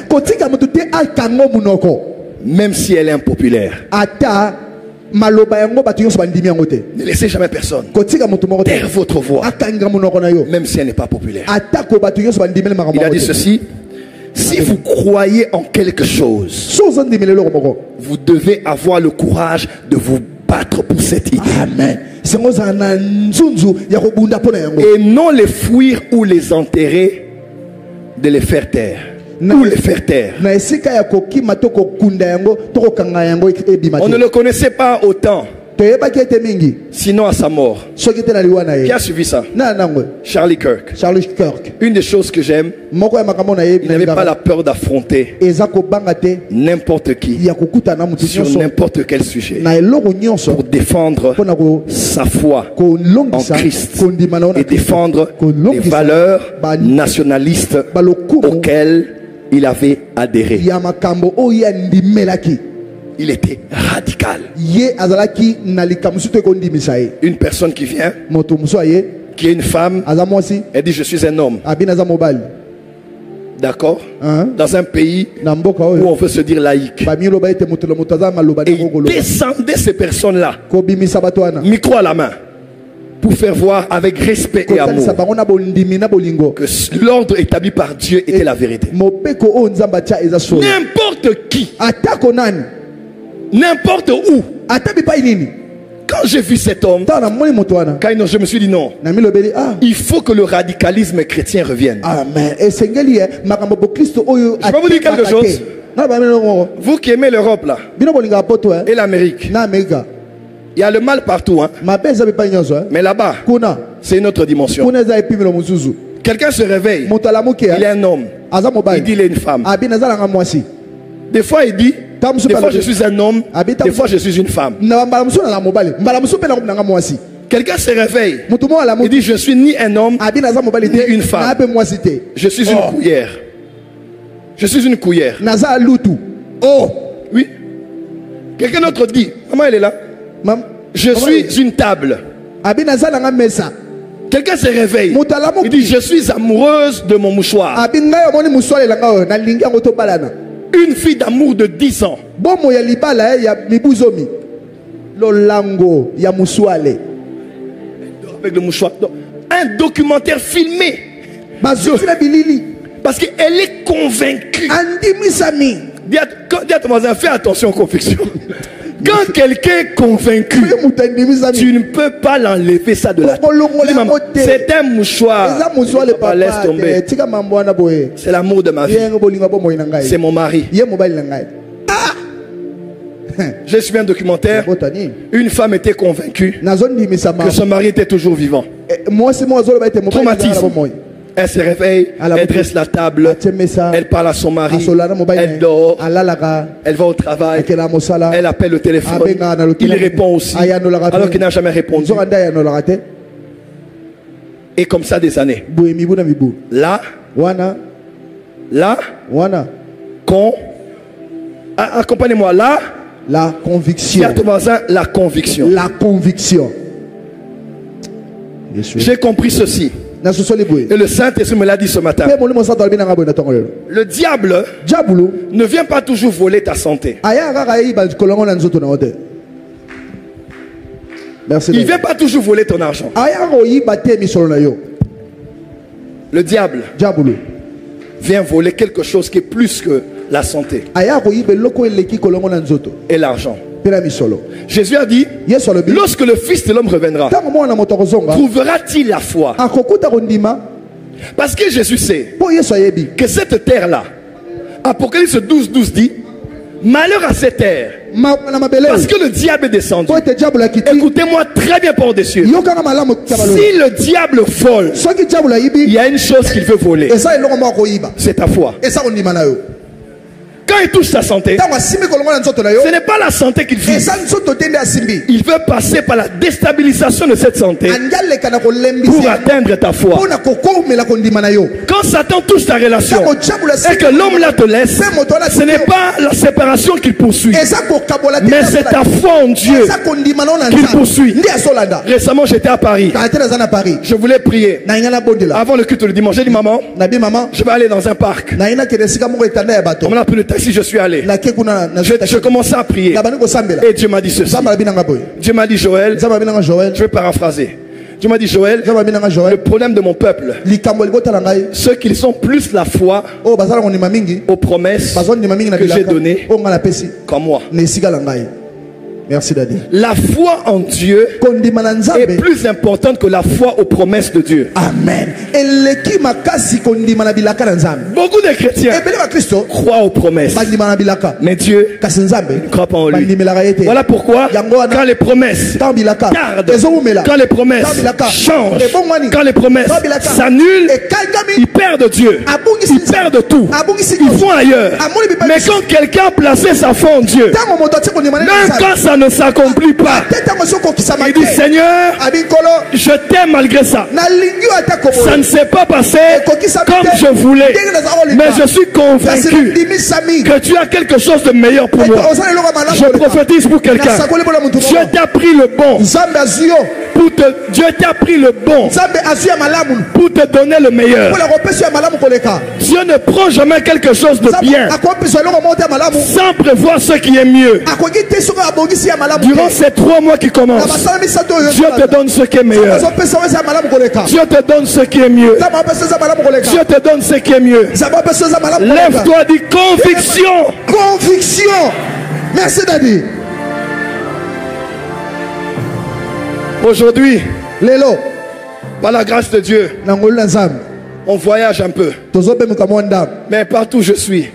Même si elle est impopulaire. Ne laissez jamais personne taire votre voix, même si elle n'est pas populaire. Il a dit ceci: si vous croyez en quelque chose, vous devez avoir le courage de vous battre pour cette idée. Amen. Et non les fuir ou les enterrer, de les faire taire. Ou les faire taire. On ne le connaissait pas autant, sinon à sa mort. Qui a suivi ça? Charlie Kirk. Une des choses que j'aime, il n'avait pas la peur d'affronter n'importe qui sur n'importe quel sujet pour défendre sa foi en Christ et défendre les valeurs nationalistes auxquelles il avait adhéré. Il était radical. Une personne qui vient, qui est une femme, elle dit: je suis un homme. D'accord? Dans un pays où on veut se dire laïque. Et il descendait ces personnes-là, micro à la main, pour faire voir avec respect et amour que l'ordre établi par Dieu était la vérité. N'importe qui, n'importe où. Quand j'ai vu cet homme, je me suis dit non, il faut que le radicalisme chrétien revienne. Je peux vous dire quelque chose. Vous qui aimez l'Europe là et l'Amérique, il y a le mal partout, hein? Mais là-bas, c'est une autre dimension. Quelqu'un se réveille, il est un homme, il dit il est une femme. Des fois il dit, des fois je suis un homme, des fois je suis une femme. Quelqu'un se réveille. Il dit, je suis ni un homme, ni une femme. Je suis une cuillère. Je suis une cuillère. Oh, oui. Quelqu'un d'autre dit, maman elle est là. Je suis une table. Quelqu'un se réveille. Il dit, je suis amoureuse de mon mouchoir. Une fille d'amour de 10 ans. Avec le mouchoir. Un documentaire filmé. Parce qu'elle est convaincue. Dis à ton voisin, fais attention aux convictions. Quand quelqu'un est convaincu, tu ne peux pas l'enlever ça de la tête. C'est un mouchoir. Laisse tomber. C'est l'amour de ma vie. C'est mon mari. J'ai suivi un documentaire. Une femme était convaincue que son mari était toujours vivant. Traumatisme. Elle se réveille, elle dresse la table, elle parle à son mari, elle dort, elle va au travail, elle appelle le téléphone, il répond aussi, alors qu'il n'a jamais répondu. Et comme ça des années. Là, accompagnez-moi là. La conviction. La conviction. La conviction. J'ai compris ceci. Et le Saint-Esprit me l'a dit ce matin. Le diable ne vient pas toujours voler ta santé. Il ne vient pas toujours voler ton argent. Le diable vient voler quelque chose qui est plus que la santé et l'argent. Jésus a dit, lorsque le Fils de l'homme reviendra, trouvera-t-il la foi? Parce que Jésus sait que cette terre-là, Apocalypse 12:12 dit, malheur à cette terre, parce que le diable est descendu. Écoutez-moi très bien par des cieux. Si le diable vole, il y a une chose qu'il veut voler, c'est ta foi. Quand il touche sa santé, ce n'est pas la santé qu'il vise. Il veut passer par la déstabilisation de cette santé pour atteindre ta foi. Quand Satan touche ta relation et que l'homme là te laisse, ce n'est pas la séparation qu'il poursuit, mais c'est ta foi en Dieu qu'il poursuit. Récemment j'étais à Paris. Je voulais prier avant le culte le dimanche. J'ai dit maman, je vais aller dans un parc. On m'a appelé le taxi, je suis allé. Je commençais à prier. Et Dieu m'a dit ceci. Dieu m'a dit Joël, je vais paraphraser. Dieu m'a dit Joël, le problème de mon peuple, ceux qui sont plus la foi aux promesses que j'ai données comme moi. Merci Daddy. La foi en Dieu est plus importante que la foi aux promesses de Dieu. Amen. Beaucoup de chrétiens croient aux promesses, mais Dieu ne croit pas en lui. Voilà pourquoi quand les promesses tardent, quand les promesses changent, quand les promesses s'annulent, ils perdent Dieu, ils perdent tout, ils vont ailleurs. Mais quand quelqu'un a placé sa foi en Dieu, même quand ça ne s'accomplit pas, il dit Seigneur, je t'aime malgré ça. Ça ne s'est pas passé comme je voulais, mais je suis convaincu que tu as quelque chose de meilleur pour moi. Je prophétise pour quelqu'un. Dieu t'a pris le bon. Dieu t'a pris le bon pour te donner le meilleur. Dieu ne prend jamais quelque chose de bien sans prévoir ce qui est mieux. Durant ces 3 mois qui commencent, Dieu te donne ce qui est meilleur. Dieu te donne ce qui est mieux. Dieu te donne ce qui est mieux. Lève-toi, dis conviction. Conviction. Merci Daddy. Aujourd'hui, par la grâce de Dieu, on voyage un peu. Mais partout où je suis,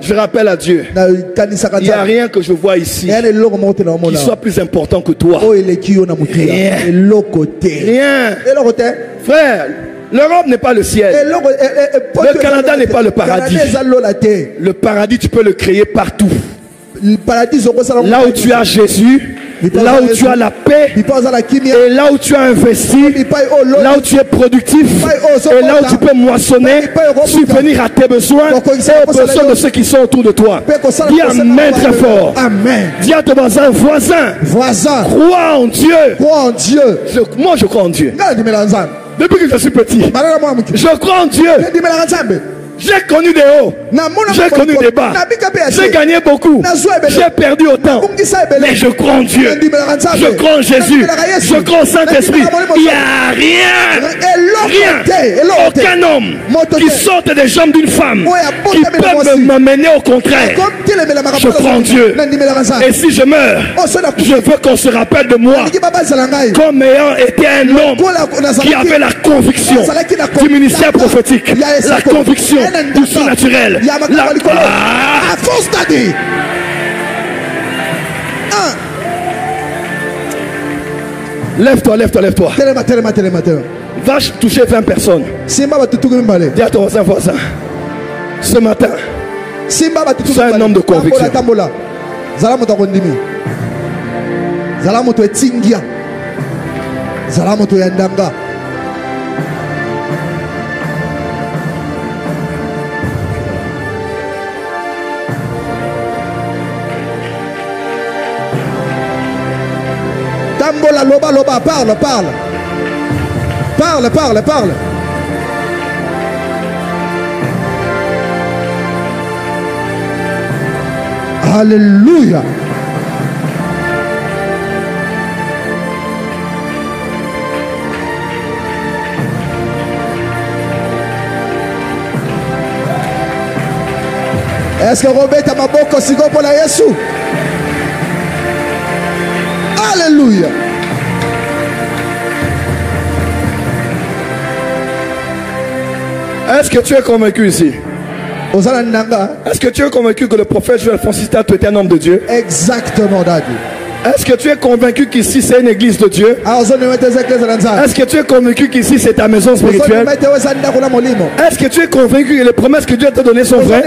je rappelle à Dieu, il n'y a rien que je vois ici qui soit plus important que toi. Rien. Rien. Frère, l'Europe n'est pas le ciel. Le Canada n'est pas le paradis. Le paradis, tu peux le créer partout. Là où tu as Jésus, là où tu as la paix, et là où tu as investi, là où tu es productif, et là où tu peux moissonner, subvenir à tes besoins et aux besoins de ceux qui sont autour de toi. Dis amen très fort. Amen. Dis à ton voisin, voisin, crois en Dieu. Crois en Dieu. Moi je crois en Dieu. Depuis que je suis petit, je crois en Dieu. J'ai connu des hauts, j'ai connu des bas, j'ai gagné beaucoup, j'ai perdu autant, mais je crois en Dieu, je crois en Jésus, je crois au Saint-Esprit. Il n'y a rien, aucun homme qui sorte des jambes d'une femme qui peut m'amener au contraire. Je crois en Dieu. Et si je meurs, je veux qu'on se rappelle de moi comme ayant été un homme qui avait la conviction du ministère prophétique, la conviction du surnaturel. Lève-toi, lève-toi, lève-toi. Va toucher 20 personnes. Dis à ton voisin, ce matin, c'est un homme de conviction. Loba, loba, parle. Parle. Alléluia. Est-ce que Robert Maboko Sigo pour la Yesu? Alléluia. Est-ce que tu es convaincu ici? Est-ce que tu es convaincu que le prophète Joël Francisca était un homme de Dieu? Exactement, Daddy. Est-ce que tu es convaincu qu'ici c'est une église de Dieu? Est-ce que tu es convaincu qu'ici c'est ta maison spirituelle? Est-ce que tu es convaincu que les promesses que Dieu t'a données sont vraies?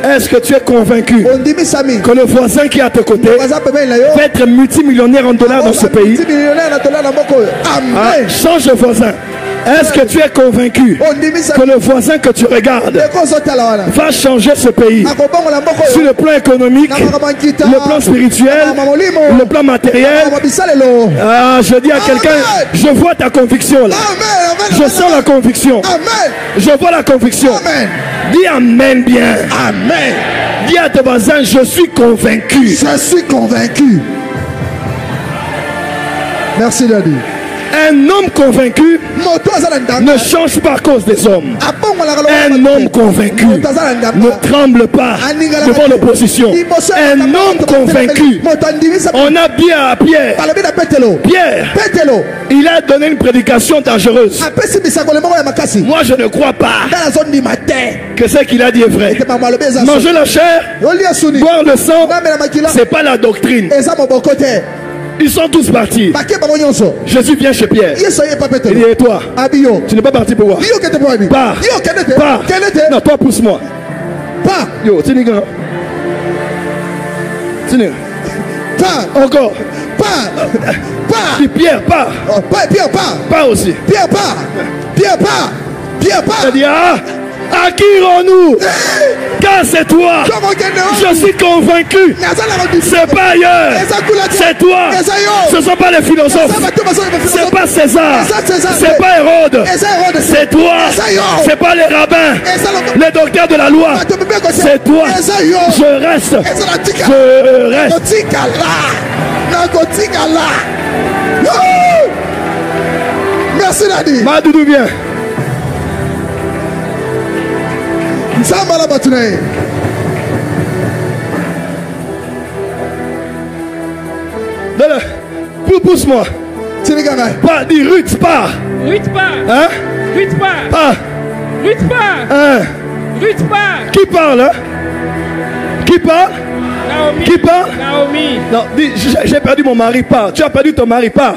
Est-ce que tu es convaincu que le voisin qui est à tes côtés va être multimillionnaire en dollars dans ce pays? Change de voisin. Est-ce que tu es convaincu que le voisin que tu regardes va changer ce pays sur le plan économique, le plan spirituel, le plan matériel? Je dis à quelqu'un, je vois ta conviction là. Je sens la conviction. Je vois la conviction. Dis amen bien. Amen. Dis à tes voisins, je suis convaincu. Je suis convaincu. Merci Daddy. Un homme convaincu ne change pas à cause des hommes. Un homme convaincu ne tremble pas devant l'opposition. Un homme convaincu. On a bien à Pierre. Pierre, il a donné une prédication dangereuse. Moi je ne crois pas que ce qu'il a dit est vrai. Manger la chair, boire le sang, c'est pas la doctrine. Ils sont tous partis. Jésus vient chez Pierre. Il dit, et toi, tu n'es pas parti pour voir. Pars. Pars. Non, toi pousse-moi. Pars. Yo, Tinigan. Pars. Encore. Pars. Pars. Puis Pierre, pars. Pierre, pars. Pars aussi. Pierre, pars. Pierre, pars. Pierre, pars. Il dit, à qui irons-nous? Car c'est toi. Je suis convaincu. C'est pas ailleurs. C'est toi. Ce ne sont pas les philosophes. C'est pas César. C'est pas Hérode. C'est toi. C'est pas les rabbins, les docteurs de la loi. C'est toi. Je reste. Je reste. Merci Nadi. Madoudou vient. Pousse-moi. Pas, dis Ruth, pas. Ruth, pas. Hein? Ruth, pas. Pas. Ruth, pas. Hein? Ruth, pas. Qui parle, hein? Qui parle? Naomi. Qui parle? Naomi. Non, dis, j'ai perdu mon mari, pas. Tu as perdu ton mari, pas.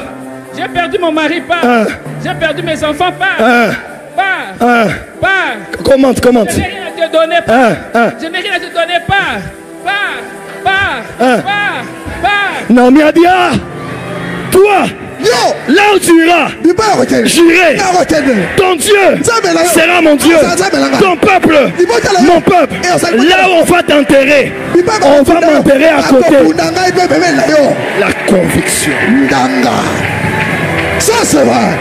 J'ai perdu mon mari, pas. J'ai perdu mes enfants, pas. Pas. Pas. Commente. Je n'ai rien à te donner, pas. Je n'ai rien à te donner, pas. Naomi a dit, ah, toi, là où tu iras, j'irai. Ton Dieu sera mon Dieu. Ton peuple, mon peuple. Là où on va t'enterrer, on va m'enterrer à côté. La conviction. Ça c'est vrai.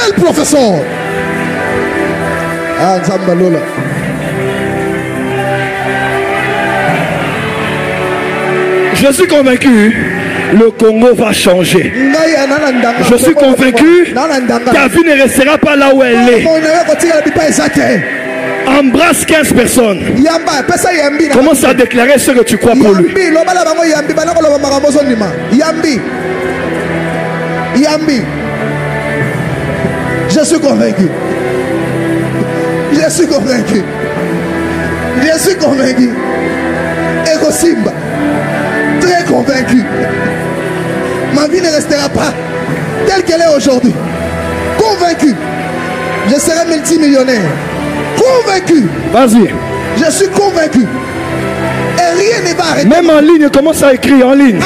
El professeur. Ah, Zambalola. Je suis convaincu, le Congo va changer. Je suis convaincu, ta vie ne restera pas là où elle est. Embrasse 15 personnes. Commence à déclarer ce que tu crois pour lui. Je suis convaincu. Je suis convaincu. Je suis convaincu. Ego Simba. Très convaincu. Ma vie ne restera pas telle qu'elle est aujourd'hui. Convaincu. Je serai multimillionnaire. Convaincu. Vas-y. Je suis convaincu. Et rien ne va arrêter. Même en ligne, commence à écrire en ligne.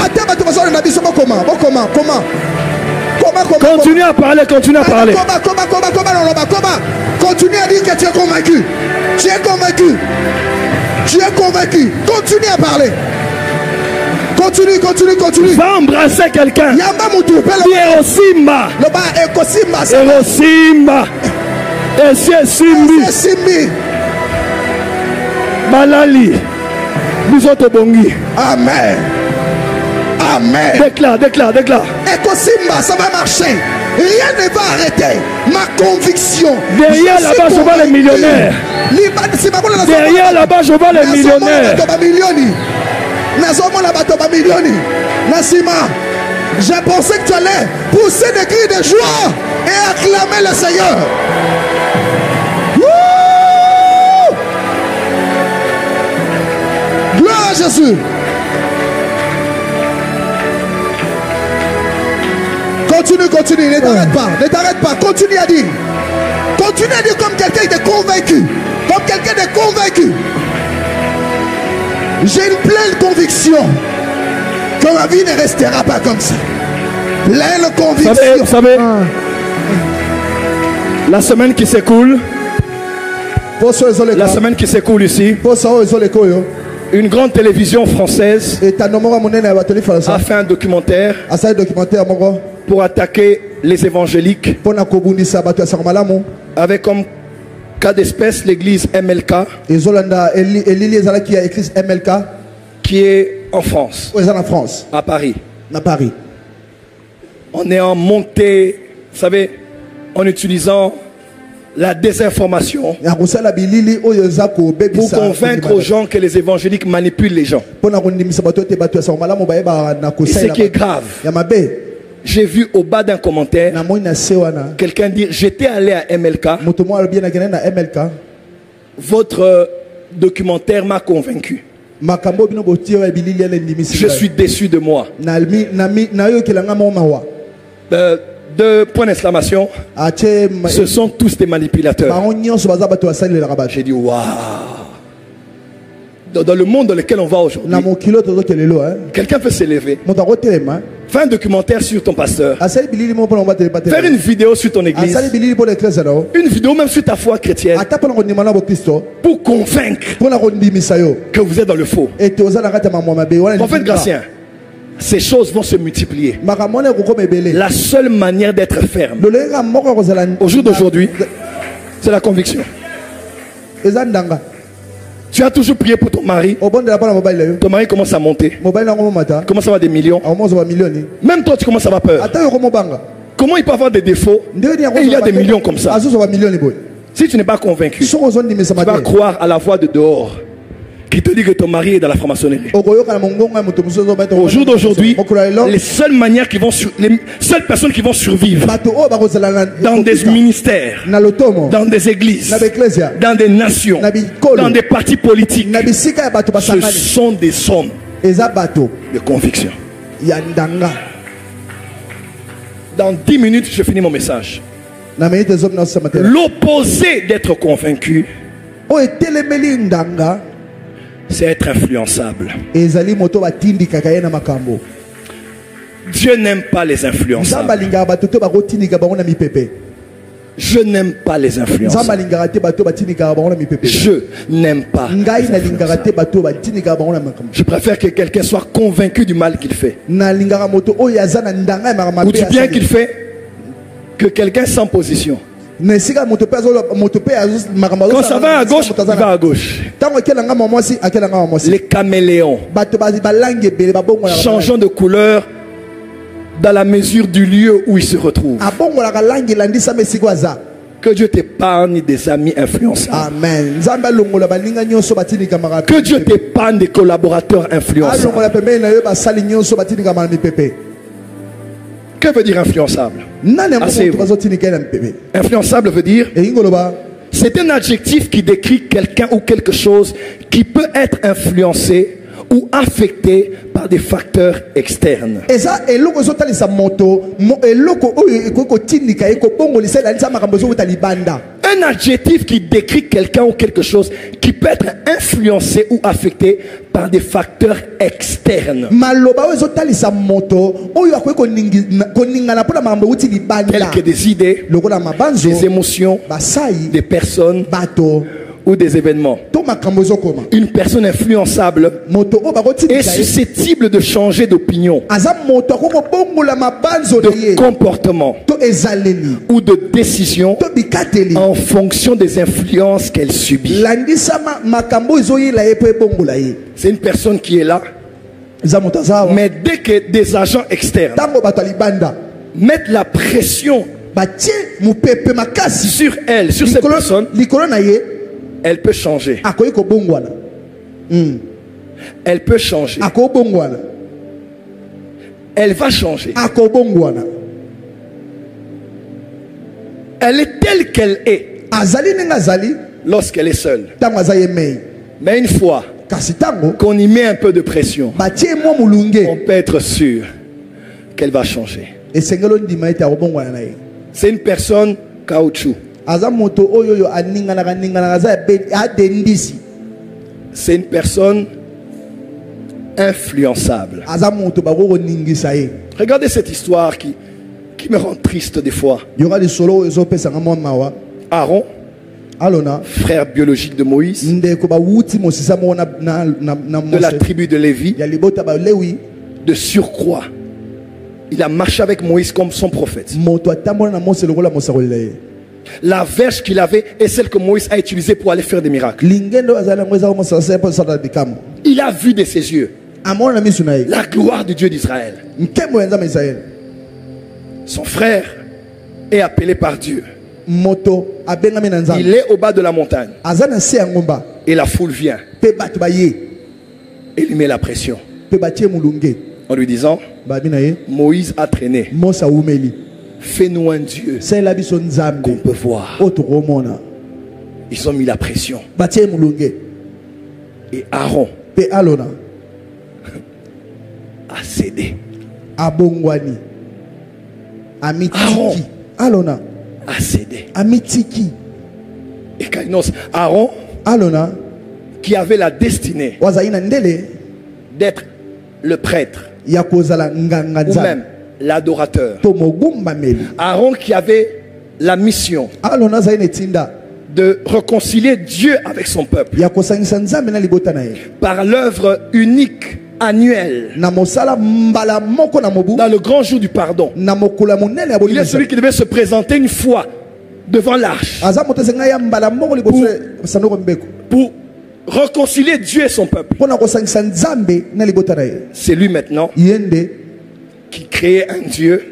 Continue à parler, continue à parler. Continue à dire que tu es convaincu. Tu es convaincu. Tu es convaincu. Continue à parler. Continue, continue, continue. Va embrasser quelqu'un. Erosimba. Erosimba. Simbi. Balali. Bisoto bongi. Amen. Amen. Déclare, déclare, déclare. Simba, ça va marcher. Rien ne va arrêter ma conviction. Derrière là-bas, je vois les millionnaires. Derrière là-bas, je vois les millionnaires. J'ai pensé que tu allais pousser des cris de joie et acclamer le Seigneur. Wouh! Gloire à Jésus. Continue, continue, ne t'arrête pas, ne t'arrête pas, continue à dire. Continue à dire comme quelqu'un de convaincu. Comme quelqu'un de convaincu. J'ai une pleine conviction que ma vie ne restera pas comme ça. Pleine conviction. Vous savez, la semaine qui s'écoule, ici, une grande télévision française a fait un documentaire pour attaquer les évangéliques avec comme cas d'espèce l'église MLK qui est en France, à Paris. On est en montée, vous savez, en utilisant la désinformation pour convaincre aux gens que les évangéliques manipulent les gens. Et ce qui est grave, j'ai vu au bas d'un commentaire quelqu'un dire: j'étais allé à MLK, votre documentaire m'a convaincu. Je suis déçu de moi. Deux points d'exclamation. Ce sont tous des manipulateurs. J'ai dit waouh. Dans le monde dans lequel on va aujourd'hui, quelqu'un peut s'élever, faire un documentaire sur ton pasteur, faire une vidéo sur ton église, une vidéo même sur ta foi chrétienne, pour convaincre que vous êtes dans le faux. Prophète Gratien, ces choses vont se multiplier. La seule manière d'être ferme au jour d'aujourd'hui, c'est la conviction. Tu as toujours prié pour ton mari. Ton mari commence à monter. Commence à avoir des millions. Même toi, tu commences à avoir peur. Comment il peut avoir des défauts et il y a des millions comme ça? Si tu n'es pas convaincu, tu vas croire à la voix de dehors qui te dit que ton mari est dans la franc-maçonnerie. Au jour d'aujourd'hui, les seules personnes qui vont survivre dans des ministères, dans des églises, dans des nations, dans des partis politiques, ce sont des hommes de conviction. Dans 10 minutes, je finis mon message. L'opposé d'être convaincu, c'est être influençable. Dieu n'aime pas les influençables. Je n'aime pas les influençables. Je n'aime pas. Je préfère que quelqu'un soit convaincu du mal qu'il fait ou du bien qu'il fait que quelqu'un sans position. Quand ça va à gauche, il va à gauche. Les caméléons, changeant de couleur dans la mesure du lieu où ils se retrouvent. Que Dieu t'épargne des amis influençables. Amen. Que Dieu t'épargne des collaborateurs influençables. Que veut dire influençable? Influençable veut dire, c'est un adjectif qui décrit quelqu'un ou quelque chose qui peut être influencé ou affecté par des facteurs externes. Un adjectif qui décrit quelqu'un ou quelque chose qui peut être influencé ou affecté par des facteurs externes. Tels que des idées, des émotions, des personnes ou des événements. Une personne influençable est susceptible de changer d'opinion, de comportement ou de décision en fonction des influences qu'elle subit. C'est une personne qui est là, mais dès que des agents externes mettent la pression sur elle, sur cette personne, elle peut changer. Elle peut changer. Elle va changer. Elle est telle qu'elle est lorsqu'elle est seule. Mais une fois qu'on y met un peu de pression, on peut être sûr qu'elle va changer. C'est une personne caoutchouc. C'est une personne influençable. Regardez cette histoire qui me rend triste des fois. Aaron, frère biologique de Moïse, de la tribu de Lévi, de surcroît, il a marché avec Moïse comme son prophète. La verge qu'il avait est celle que Moïse a utilisée pour aller faire des miracles. Il a vu de ses yeux la gloire du Dieu d'Israël. Son frère est appelé par Dieu. Il est au bas de la montagne. Et la foule vient et lui met la pression en lui disant, Moïse a traîné. Fais-nous un Dieu qu'on peut voir. Ils ont mis la pression. Et Aaron a cédé. Aaron a cédé. Et Kainos, Aaron qui avait la destinée d'être le prêtre ou même l'adorateur. Aaron qui avait la mission de réconcilier Dieu avec son peuple par l'œuvre unique annuelle dans le grand jour du pardon. Il est celui qui devait se présenter une fois devant l'arche pour réconcilier Dieu et son peuple. C'est lui maintenant qui créait un Dieu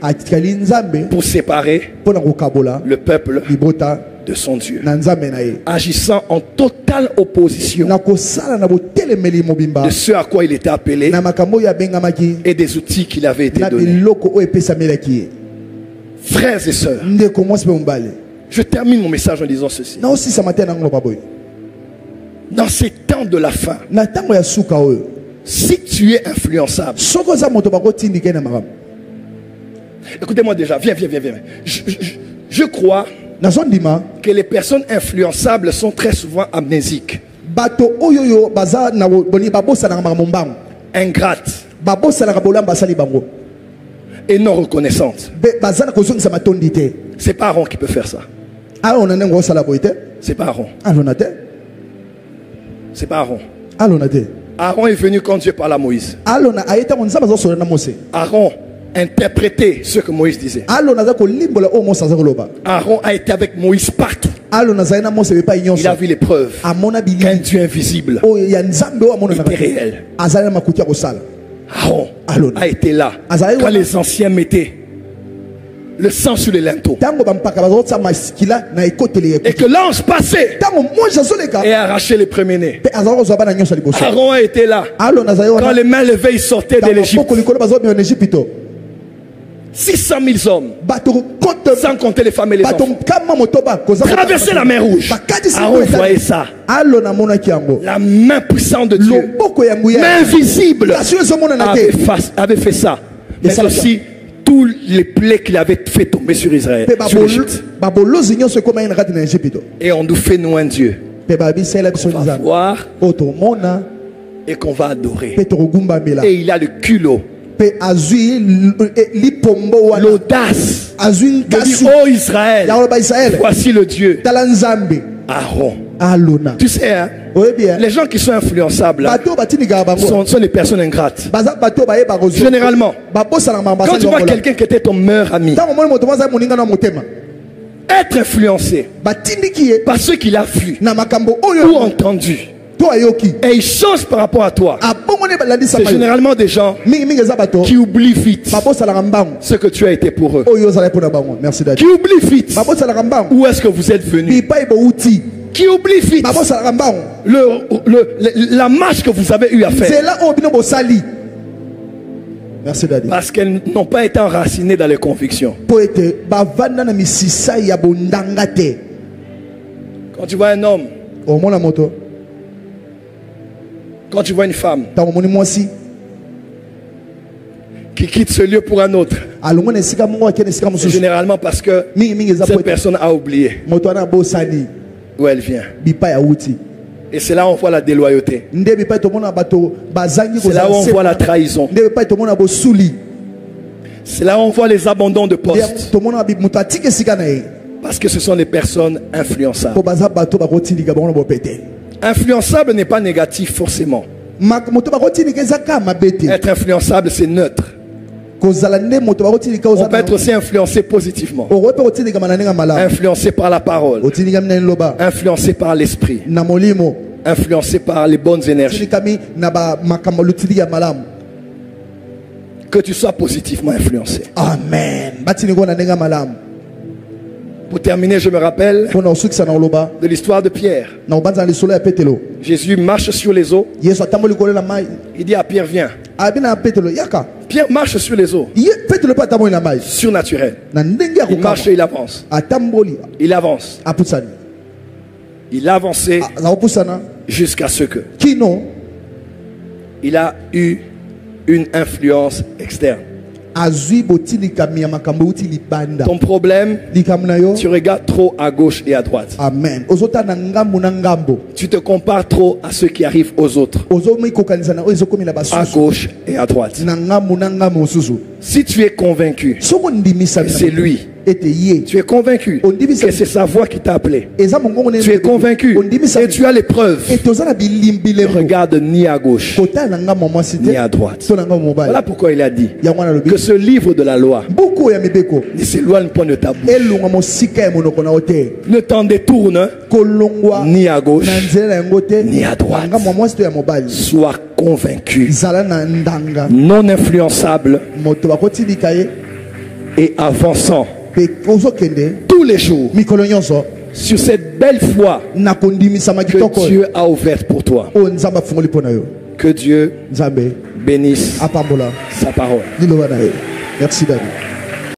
pour séparer le peuple de son Dieu, agissant en totale opposition de ce à quoi il était appelé et des outils qu'il avait été donnés. Frères et sœurs, je termine mon message en disant ceci. Dans ces temps de la fin, si tu es influençable, écoutez-moi déjà, viens. Je crois que les personnes influençables sont très souvent amnésiques. bato oyoyo baza na boni babosa na mamombango ingrate babosa na bolamba sali bango et non reconnaissante. baza na kozongisa matondi te. C'est pas Aaron qui peut faire ça. Aaron na ngo sala boite. C'est pas Aaron. Aaron te. C'est pas Aaron. Aaron te. Aaron est venu quand Dieu parlait à Moïse. Aaron a été on saba zo solo na Mose. Aaron interpréter ce que Moïse disait. Aaron a été avec Moïse partout. Il a vu les preuves qu'un Dieu invisible était réel. Aaron a été là quand les anciens mettaient le sang sur les linteaux et que l'ange passait et arrachait les premiers-nés. Aaron a été là quand les mains levées ils sortaient de l'Égypte. 600 000 hommes, sans compter les femmes et les enfants, traverser la mer Rouge. Aaron voyait ça. La main puissante de Dieu, main invisible, avait fait ça. Mais aussi tous les plaies qu'il avait fait tomber sur Israël, sur l'Égypte. Et on nous fait nous un Dieu qu'on va voir et qu'on va adorer. Et il a le culot, l'audace de dire, oh Israël, voici le Dieu Aaron. Tu sais, hein, les gens qui sont influençables là, sont des personnes ingrates. Généralement, quand tu vois quelqu'un qui était ton meilleur ami être influencé par ce qu'il a vu ou entendu, et il change par rapport à toi, c'est généralement des gens qui oublient vite ce que tu as été pour eux, qui oublient vite où est-ce que vous êtes venu, qui oublie vite la marche que vous avez eu à faire. Merci Daddy. Parce qu'elles n'ont pas été enracinées dans les convictions. Quand tu vois un homme, quand tu vois une femme qui quitte ce lieu pour un autre, c'est généralement parce que cette personne a oublié où elle vient. Et c'est là où on voit la déloyauté. C'est là où on voit la trahison. C'est là où on voit les abandons de poste. Parce que ce sont des personnes influençables. Influençable n'est pas négatif forcément. Être influençable, c'est neutre. On peut être aussi influencé positivement, influencé par la parole, influencé par l'esprit, influencé par les bonnes énergies. Que tu sois positivement influencé. Amen. Pour terminer, je me rappelle de l'histoire de Pierre. Jésus marche sur les eaux. Il dit à Pierre, viens. Pierre marche sur les eaux. Surnaturel. Il marche et il avance. Il avance. Il a avancé jusqu'à ce que il a eu une influence externe. Ton problème, tu regardes trop à gauche et à droite. Amen. Tu te compares trop à ceux qui arrivent aux autres, à gauche et à droite. Si tu es convaincu que c'est lui, tu es convaincu que c'est sa voix qui t'a appelé, tu es convaincu et tu as les preuves, regarde ni à gauche ni à droite. Voilà pourquoi il a dit que ce livre de la loi ne s'éloigne point de ta bouche, ne t'en détourne ni à gauche ni à droite. Sois convaincu, non influençable et avançant tous les jours sur cette belle foi que Dieu a ouverte pour toi. Que Dieu bénisse sa parole. Merci David.